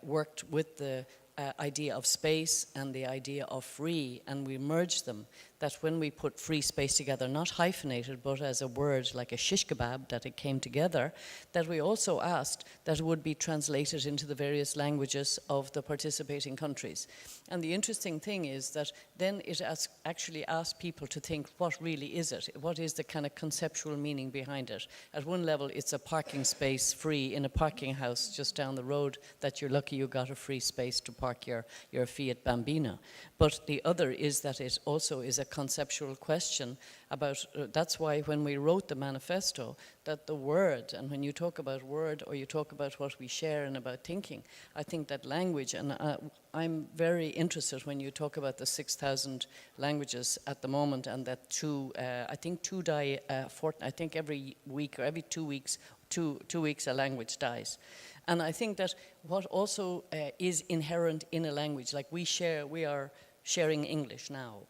worked with the idea of space and the idea of free, and we merged them, that when we put free space together, not hyphenated, but as a word like a shish kebab, that it came together, that we also asked that it would be translated into the various languages of the participating countries. And the interesting thing is that then it actually asked people to think, what really is it? What is the kind of conceptual meaning behind it? At one level, it's a parking space free in a parking house just down the road, that you're lucky you got a free space to park your Fiat Bambino. But the other is that it also is a conceptual question about, that's why when we wrote the manifesto, that the word, and when you talk about word or you talk about what we share and about thinking, I think that language, and I'm very interested when you talk about the 6,000 languages at the moment, and that I think two die I think every week or every 2 weeks, two weeks a language dies. And I think that what also is inherent in a language, like we are sharing English now,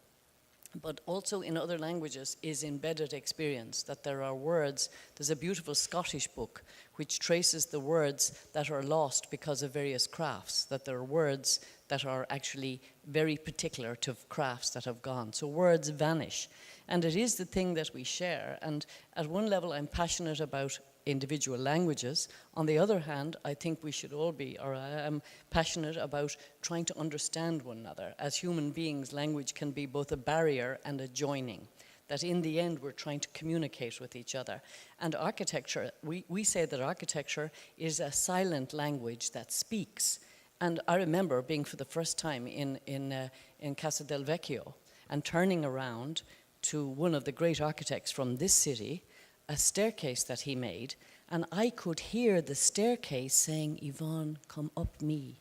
but also in other languages is embedded experience, that there are words. There's a beautiful Scottish book which traces the words that are lost because of various crafts, that there are words that are actually very particular to crafts that have gone. So words vanish. And it is the thing that we share. And at one level, I'm passionate about individual languages. On the other hand, I think we should all be, or I am passionate about trying to understand one another. As human beings, language can be both a barrier and a joining. That in the end, we're trying to communicate with each other. And architecture, we say that architecture is a silent language that speaks. And I remember being for the first time in Casa del Vecchio and turning around to one of the great architects from this city, a staircase that he made, and I could hear the staircase saying, "Yvonne, come up me."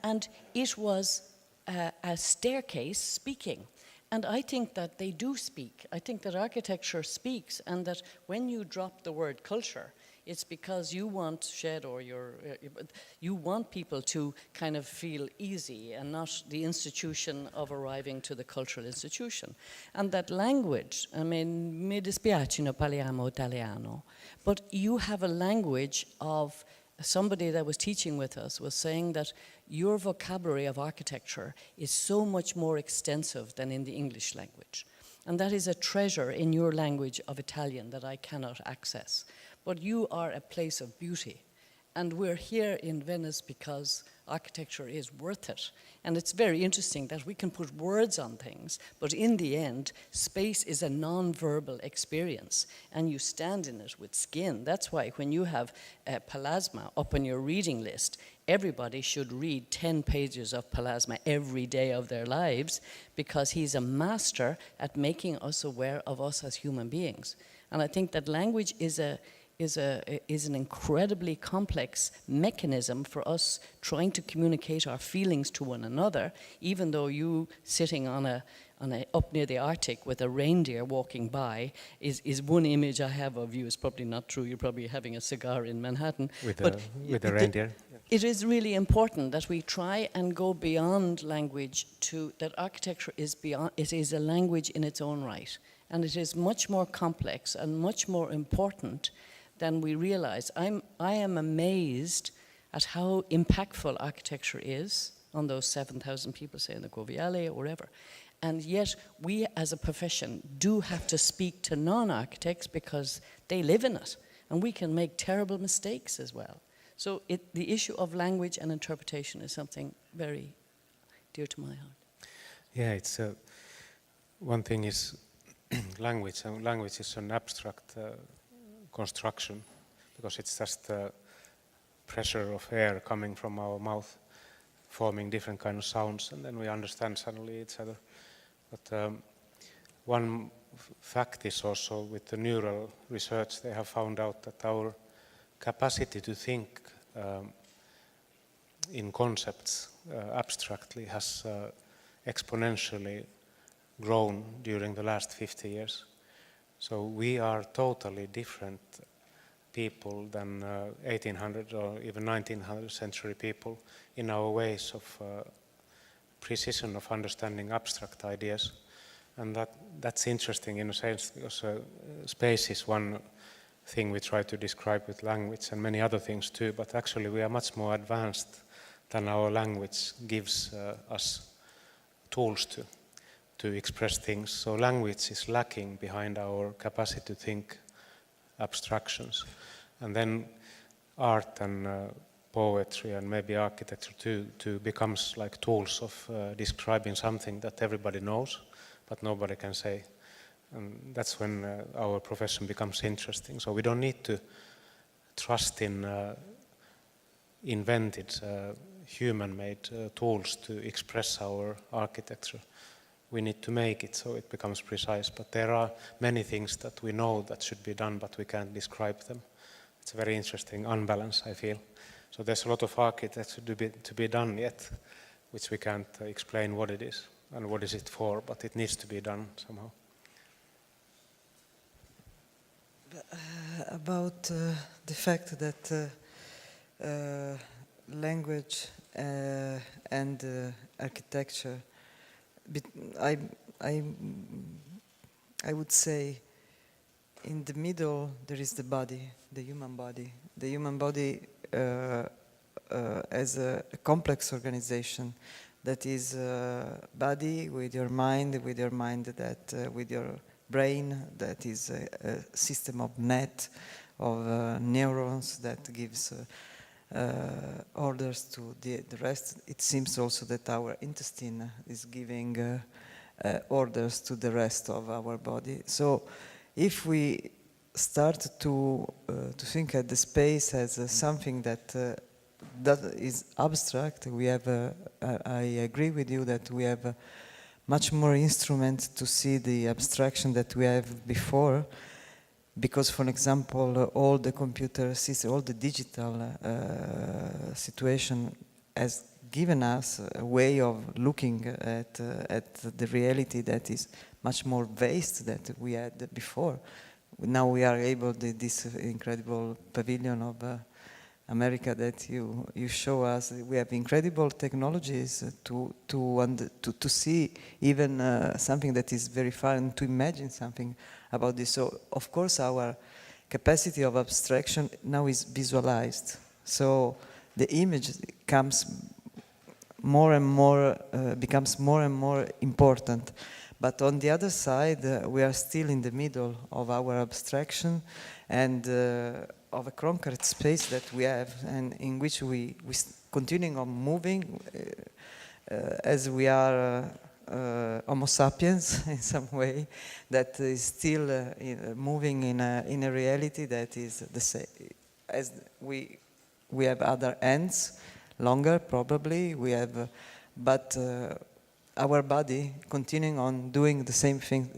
And it was a staircase speaking. And I think that they do speak. I think that architecture speaks, and that when you drop the word culture It's because you want shed or you want people to kind of feel easy and not the institution of arriving to the cultural institution. And that language, I mean, mi dispiace non parliamo italiano, but you have a language of somebody that was teaching with us was saying that your vocabulary of architecture is so much more extensive than in the English language. And that is a treasure in your language of Italian that I cannot access. But you are a place of beauty. And we're here in Venice because architecture is worth it. And it's very interesting that we can put words on things, but in the end, space is a non-verbal experience, and you stand in it with skin. That's why when you have Palasma up on your reading list, everybody should read 10 pages of Palasma every day of their lives, because he's a master at making us aware of us as human beings. And I think that language is an incredibly complex mechanism for us trying to communicate our feelings to one another, even though you sitting on a up near the Arctic with a reindeer walking by is one image I have of you. It's probably not true. You're probably having a cigar in Manhattan. With a reindeer. It is really important that we try and go beyond language that architecture is beyond. It is a language in its own right, and it is much more complex and much more important than we realize. I am amazed at how impactful architecture is on those 7,000 people, say, in the Alle or wherever. And yet, we as a profession do have to speak to non-architects because they live in it. And we can make terrible mistakes as well. So the issue of language and interpretation is something very dear to my heart. Yeah, it's one thing is language. And language is an abstract construction, because it's just pressure of air coming from our mouth, forming different kind of sounds, and then we understand suddenly each other. But one fact is also with the neural research, they have found out that our capacity to think in concepts abstractly has exponentially grown during the last 50 years. So we are totally different people than 1800 or even 1900 century people in our ways of precision of understanding abstract ideas. And that's interesting in a sense, because space is one thing we try to describe with language and many other things too, but actually we are much more advanced than our language gives us tools to express things. So language is lacking behind our capacity to think abstractions. And then art and poetry and maybe architecture too becomes like tools of describing something that everybody knows, but nobody can say. And that's when our profession becomes interesting. So we don't need to trust in invented human-made tools to express our architecture. We need to make it so it becomes precise. But there are many things that we know that should be done, but we can't describe them. It's a very interesting unbalance, I feel. So there's a lot of architecture to be done yet, which we can't explain what it is and what is it for, but it needs to be done somehow. About the fact that language and architecture, I would say in the middle there is the body, the human body. The human body as a complex organization that is body with your mind that with your brain, that is a system of net of neurons that gives orders to the rest. It seems also that our intestine is giving orders to the rest of our body. So if we start to think at the space as something that is abstract, we have I agree with you that we have much more instruments to see the abstraction that we have before, because, for example, all the computer system, all the digital situation has given us a way of looking at the reality that is much more vast than we had before. now we are able this incredible pavilion of America that you show us. We have incredible technologies to see even something that is very far and to imagine something about this. So of course our capacity of abstraction now is visualized. So the image becomes more and more important. But on the other side, we are still in the middle of our abstraction and of a concrete space that we have, and in which we continuing on moving as we are Homo sapiens in some way, that is still moving in a reality that is the same. As we have other ends, longer probably, we have, but our body continuing on doing the same thing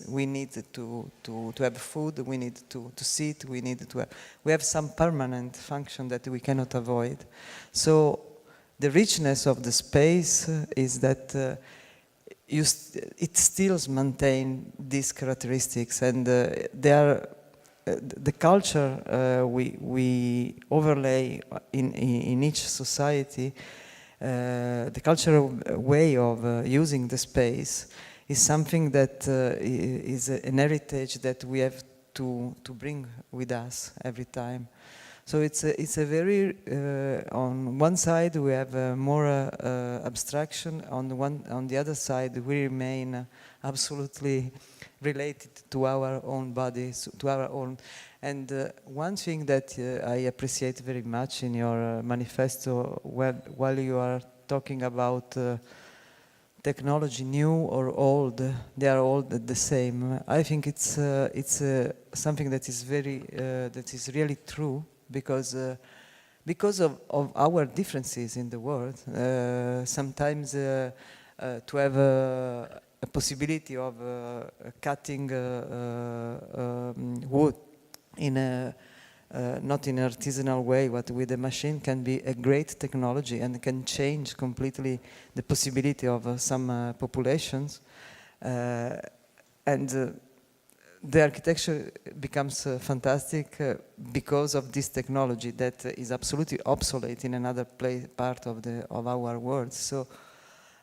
we need to have food, we need to sit, we have some permanent function that we cannot avoid. So the richness of the space is that it still maintains these characteristics, and they are the culture we overlay in each society. The cultural way of using the space is something that is an heritage that we have to bring with us every time. So it's a very on one side we have more abstraction. On the other side we remain absolutely related to our own bodies, to our own. And one thing that I appreciate very much in your manifesto, while you are talking about technology, new or old, they are all the same. I think it's something that is really true, because of our differences in the world. Sometimes to have a possibility of cutting wood in not in an artisanal way, but with a machine, can be a great technology and can change completely the possibility of some populations. And the architecture becomes fantastic because of this technology that is absolutely obsolete in another part of our world. So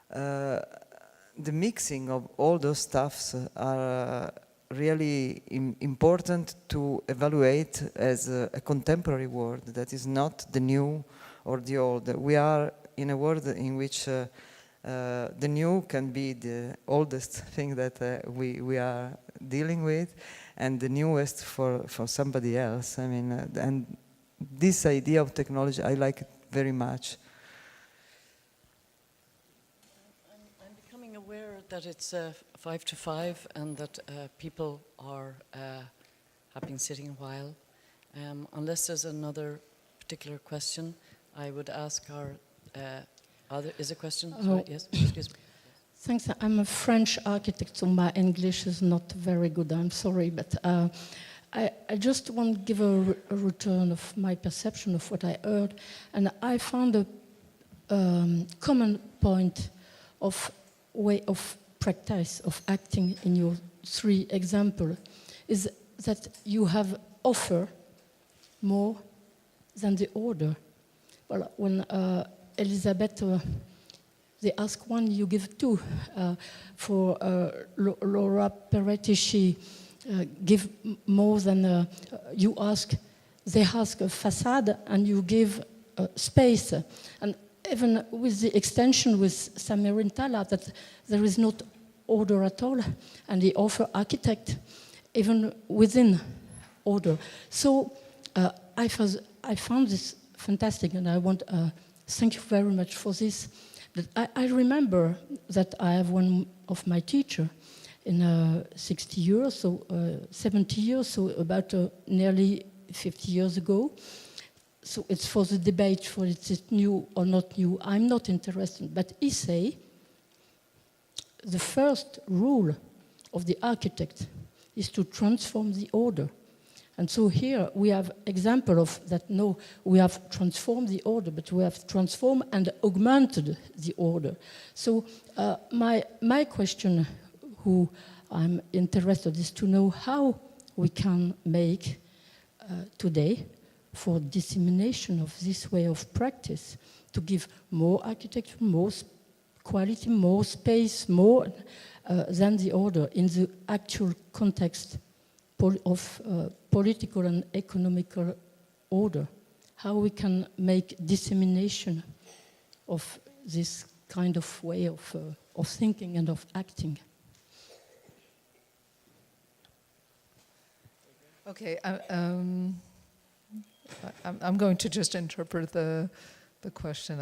the mixing of all those stuffs are really important to evaluate as a contemporary world that is not the new or the old. We are in a world in which the new can be the oldest thing that we are dealing with, and the newest for somebody else. I mean, and this idea of technology, I like it very much. I'm becoming aware that it's 5 to 5 and that people have been sitting a while. Unless there's another particular question, I would ask our is a question? Sorry, yes, excuse me. Thanks. I'm a French architect, so my English is not very good. I'm sorry, but I just want to give a return of my perception of what I heard, and I found a common point of way of practice of acting in your 3 examples is that you have offer more than the order. Well, when Elizabeth, they ask 1, you give 2. For Laura Peretti, she give more than you ask. They ask a facade and you give space. And even with the extension with Sami Rintala, that there is not order at all, and they offer architect even within order. So I found this fantastic, and I want thank you very much for this. But I remember that I have one of my teacher in 60 years, so 70 years, so about nearly 50 years ago. So it's for the debate, for it's new or not new. I'm not interested, but he say the first rule of the architect is to transform the order. And so here we have example of that. No, we have transformed the order, but we have transformed and augmented the order. So my question, who I'm interested, is to know how we can make today for dissemination of this way of practice, to give more architecture, more quality, more space, more than the order in the actual context of political and economical order. How we can make dissemination of this kind of way of thinking and of acting. Okay, I'm going to just interpret the question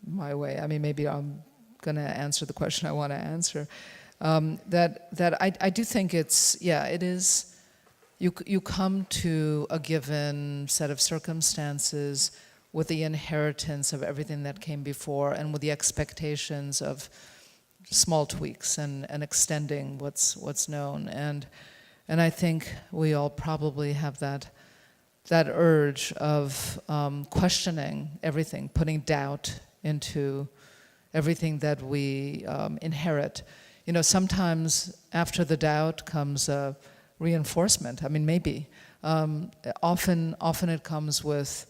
my way. I mean, maybe I'm going to answer the question I want to answer. That I do think it's, yeah, it is. You come to a given set of circumstances with the inheritance of everything that came before, and with the expectations of small tweaks and extending what's known. And I think we all probably have that urge of questioning everything, putting doubt into everything that we inherit. You know, sometimes after the doubt comes a reinforcement. I mean, maybe. Often it comes with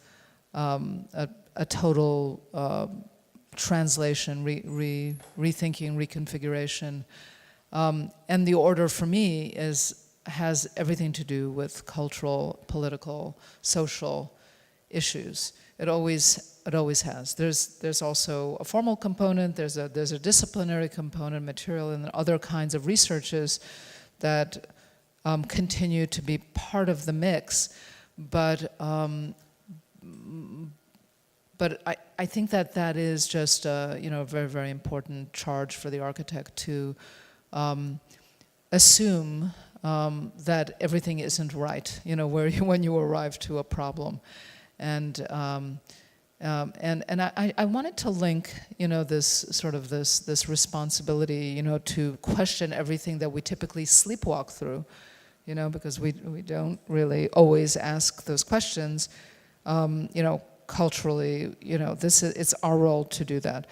a total translation, rethinking, reconfiguration. And the order for me has everything to do with cultural, political, social issues. It always has. There's also a formal component. There's a disciplinary component, material, and other kinds of researches that continue to be part of the mix. But I think that is just a very, very important charge for the architect to assume that everything isn't right, when you arrive to a problem. And I wanted to link, this responsibility, to question everything that we typically sleepwalk through, because we don't really always ask those questions, culturally, it's our role to do that.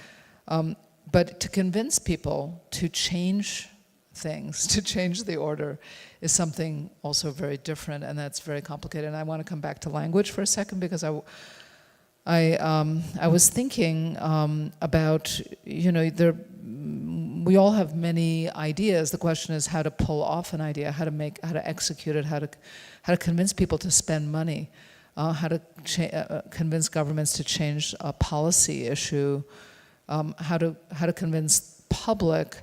But to convince people to change things, to change the order, is something also very different, and that's very complicated. And I want to come back to language for a second, because I was thinking about, we all have many ideas. The question is how to pull off an idea, how to execute it, how to convince people to spend money, how to convince governments to change a policy issue, how to convince public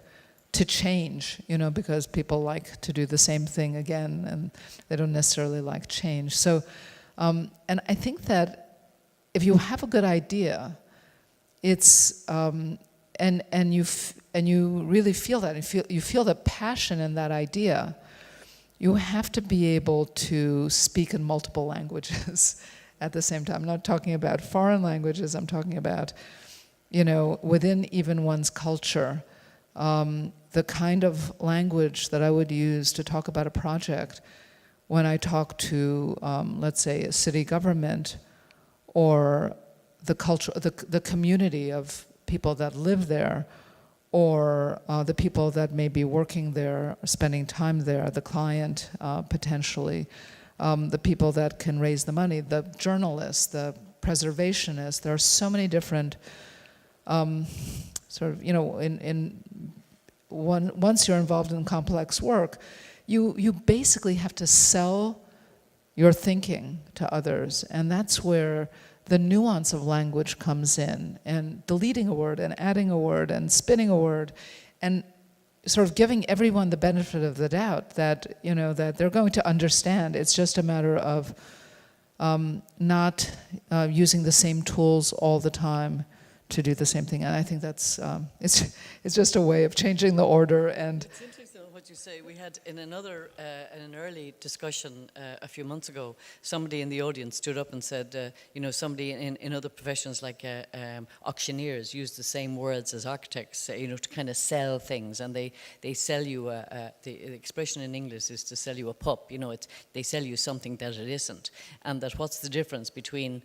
to change, because people like to do the same thing again, and they don't necessarily like change. So, and I think that if you have a good idea, it's and you really feel that, you feel the passion in that idea, you have to be able to speak in multiple languages at the same time. I'm not talking about foreign languages. I'm talking about, within even one's culture. The kind of language that I would use to talk about a project when I talk to, let's say, a city government, or the culture, the community of people that live there, or the people that may be working there, or spending time there, the client potentially, the people that can raise the money, the journalists, the preservationists. There are so many different once you're involved in complex work, you basically have to sell your thinking to others, and that's where the nuance of language comes in, and deleting a word and adding a word and spinning a word, and sort of giving everyone the benefit of the doubt that that they're going to understand. It's just a matter of not using the same tools all the time to do the same thing. And I think that's it's just a way of changing the order. And it's interesting what you say. We had in an early discussion a few months ago, somebody in the audience stood up and said, somebody in other professions like auctioneers use the same words as architects, to kind of sell things, and they sell you the expression in English is to sell you a pup. They sell you something that it isn't, and that what's the difference between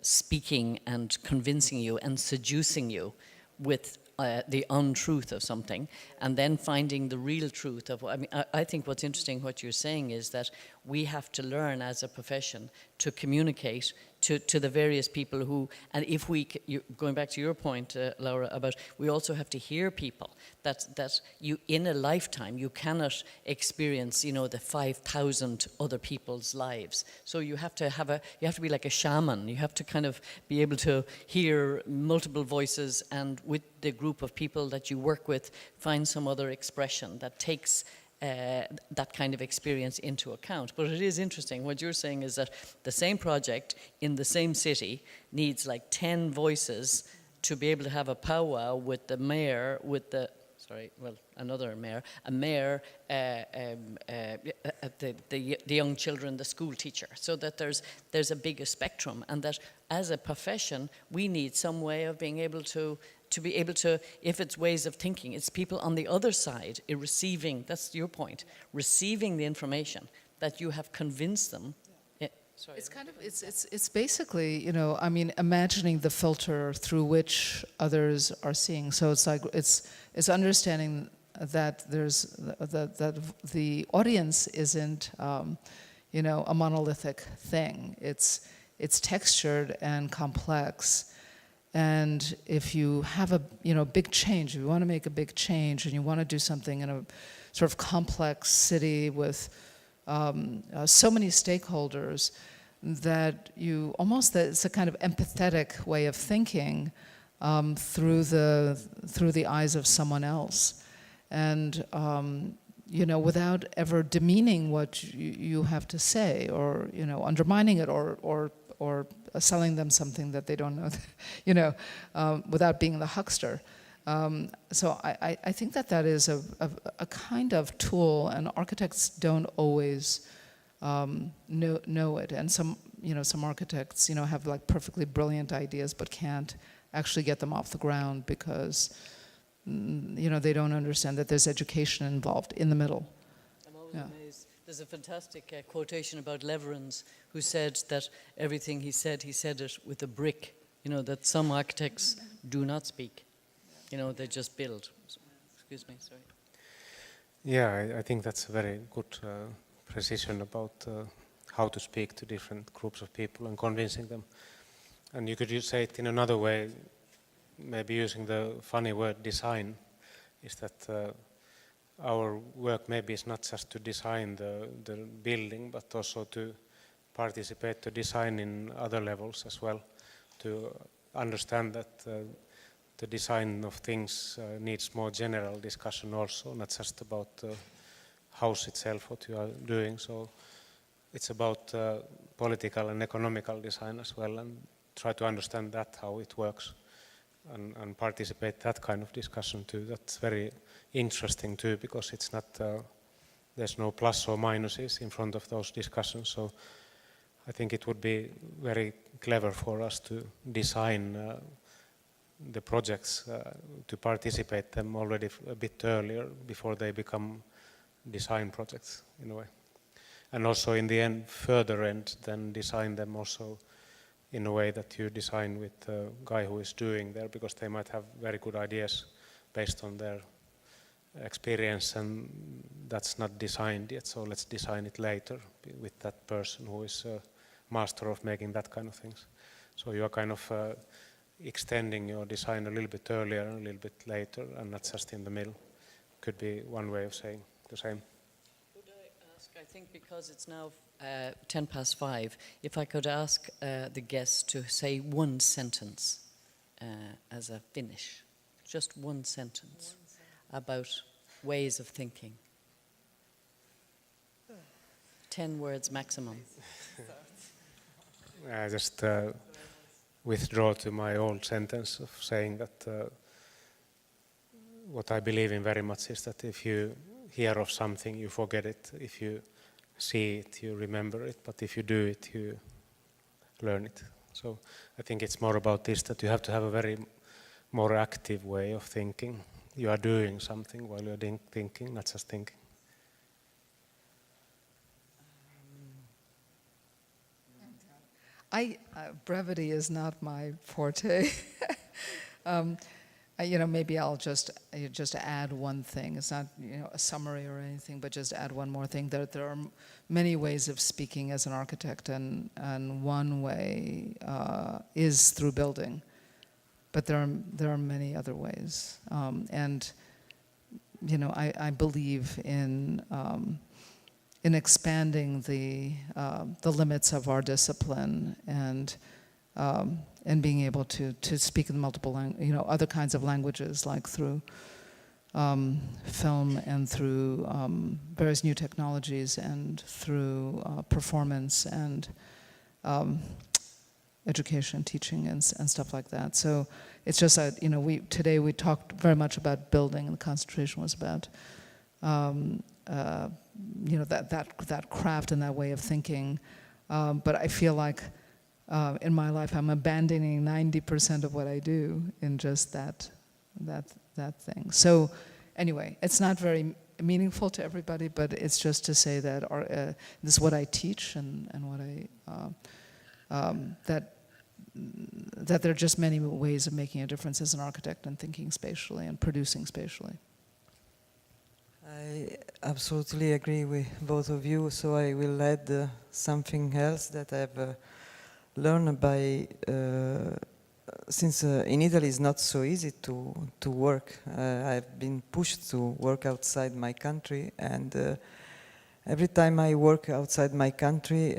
speaking and convincing you and seducing you with the untruth of something, and then finding the real truth of. I mean, I think what's interesting, what you're saying, is that we have to learn as a profession to communicate to the various people who, and if we, going back to your point, Laura, about we also have to hear people, that you, in a lifetime, you cannot experience, you know, the 5,000 other people's lives. So you have to be like a shaman. You have to kind of be able to hear multiple voices, and with the group of people that you work with, find some other expression that takes that kind of experience into account. But it is interesting, what you're saying is that the same project in the same city needs like 10 voices to be able to have a powwow with the mayor, with the, another mayor, a mayor, the young children, the school teacher, so that there's a bigger spectrum, and that as a profession we need some way of being able to be able to, if it's ways of thinking, it's people on the other side receiving, that's your point, receiving the information, that you have convinced them. Sorry. It's kind of, it's basically, you know, I mean, imagining the filter through which others are seeing. So it's like, it's understanding that there's, that the audience isn't, you know, a monolithic thing. It's textured and complex. And if you have a, you know, big change, if you want to make a big change and you want to do something in a sort of complex city with so many stakeholders, that you almost, that it's a kind of empathetic way of thinking through the eyes of someone else, and you know, without ever demeaning what you have to say, or, you know, undermining it, or selling them something that they don't know, you know, without being the huckster. So I think that is a kind of tool, and architects don't always know it. And some, you know, some architects, you know, have like perfectly brilliant ideas but can't actually get them off the ground because, you know, they don't understand that there's education involved in the middle. I'm always amazed. There's a fantastic quotation about Leverins, who said that everything he said it with a brick. You know, that some architects do not speak. You know, they just build. Excuse me, sorry. Yeah, I think that's a very good precision about how to speak to different groups of people and convincing them. And you could say it in another way, maybe using the funny word design, is that our work maybe is not just to design the building, but also to participate to design in other levels as well, to understand that the design of things needs more general discussion also, not just about the house itself, what you are doing. So it's about political and economical design as well, and try to understand that, how it works, and participate that kind of discussion too. That's very interesting too, because it's not, there's no plus or minuses in front of those discussions. So I think it would be very clever for us to design the projects, to participate them already a bit earlier before they become design projects in a way. And also in the end, further end, then design them also in a way that you design with the guy who is doing there, because they might have very good ideas based on their experience, and that's not designed yet, so let's design it later with that person who is a master of making that kind of things. So you are kind of extending your design a little bit earlier and a little bit later, and not just in the middle. Could be one way of saying the same. Could I ask, I think because it's now 5:10, if I could ask the guests to say one sentence as a finish, just one sentence about ways of thinking. 10 words maximum. I just withdraw to my old sentence of saying that what I believe in very much is that if you hear of something, you forget it. If you see it, you remember it. But if you do it, you learn it. So I think it's more about this, that you have to have a very more active way of thinking. You are doing something while you're thinking, not just thinking. Brevity is not my forte. maybe I'll just add one thing. It's not a summary or anything, but just add one more thing. There are many ways of speaking as an architect, and one way is through building, but there are many other ways. And I believe in expanding the limits of our discipline and being able to speak in multiple other kinds of languages, like through film and through various new technologies and through performance and education, teaching, and stuff like that. So it's just that today we talked very much about building, and the concentration was about that craft and that way of thinking. But I feel like in my life I'm abandoning 90% of what I do in just that thing. So anyway, it's not very meaningful to everybody, but it's just to say that this is what I teach and what that there are just many ways of making a difference as an architect and thinking spatially and producing spatially. I absolutely agree with both of you, so I will add something else that I've learned by, since in Italy it's not so easy to work. I've been pushed to work outside my country, and every time I work outside my country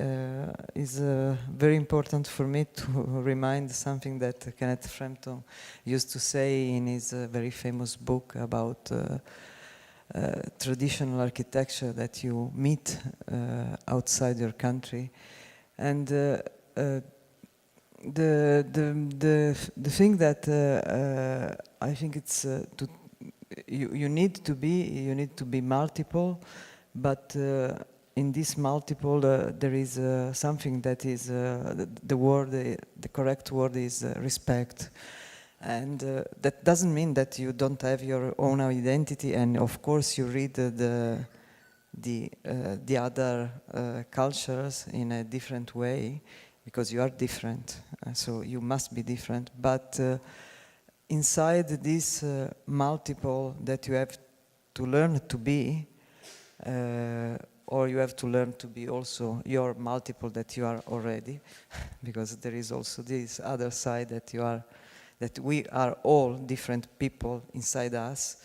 is very important for me to remind something that Kenneth Frampton used to say in his very famous book about traditional architecture, that you meet outside your country. And the thing that I think it's you need to be multiple, but in this multiple there is something that is the correct word is respect. And that doesn't mean that you don't have your own identity, and of course you read the other cultures in a different way, because you are different, so you must be different. But inside this multiple that you have to learn to be, or you have to learn to be also your multiple that you are already, because there is also this other side that we are all different people inside us.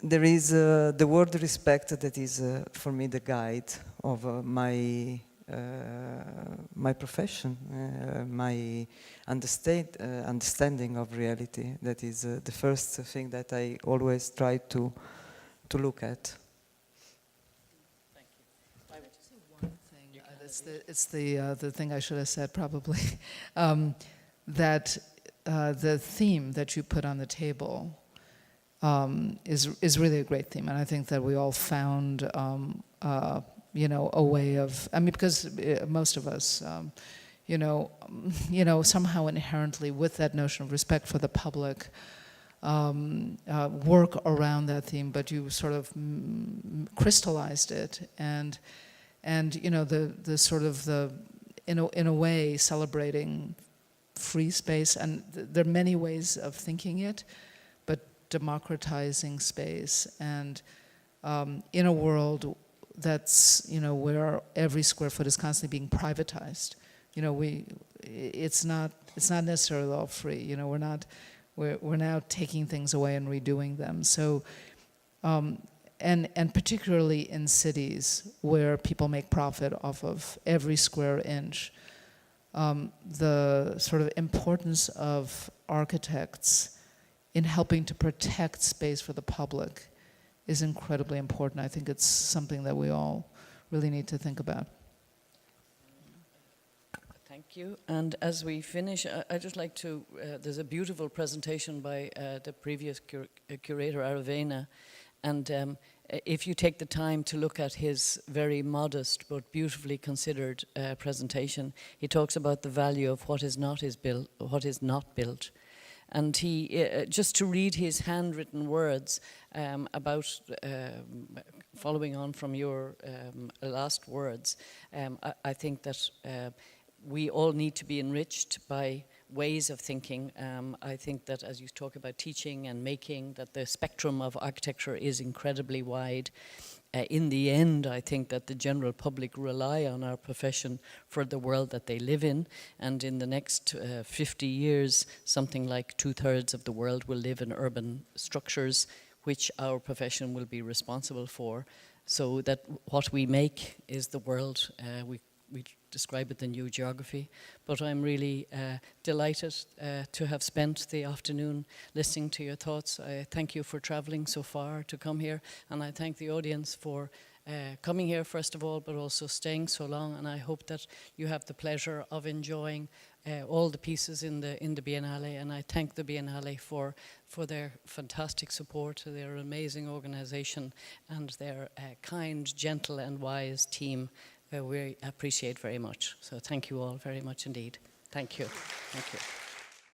There is the word respect that is for me the guide of my profession, my understanding of reality. That is the first thing that I always try to look at. Thank you. I would just say one thing. It's the thing I should have said probably. That the theme that you put on the table is really a great theme, and I think that we all found a way of. I mean, because most of us, somehow inherently with that notion of respect for the public, work around that theme, but you sort of crystallized it, and the sort of the in a way celebrating free space, and there are many ways of thinking it, but democratizing space, and in a world that's where every square foot is constantly being privatized, it's not necessarily all free. We're now taking things away and redoing them. So and particularly in cities where people make profit off of every square inch. The sort of importance of architects in helping to protect space for the public is incredibly important. I think it's something that we all really need to think about. Thank you. And as we finish, I'd just like to, there's a beautiful presentation by the previous curator, Aravena, and if you take the time to look at his very modest but beautifully considered presentation, he talks about the value of what is not built. And he, just to read his handwritten words about, following on from your last words, I think that we all need to be enriched by ways of thinking. I think that as you talk about teaching and making, that the spectrum of architecture is incredibly wide. In the end, I think that the general public rely on our profession for the world that they live in, and in the next 50 years, something like 2/3 of the world will live in urban structures, which our profession will be responsible for, so that what we make is the world. We describe it the new geography, but I'm really delighted to have spent the afternoon listening to your thoughts. I thank you for traveling so far to come here, and I thank the audience for coming here first of all, but also staying so long, and I hope that you have the pleasure of enjoying all the pieces in the Biennale, and I thank the Biennale for their fantastic support, their amazing organization, and their kind, gentle and wise team. We appreciate very much. So thank you all very much indeed. Thank you. Thank you.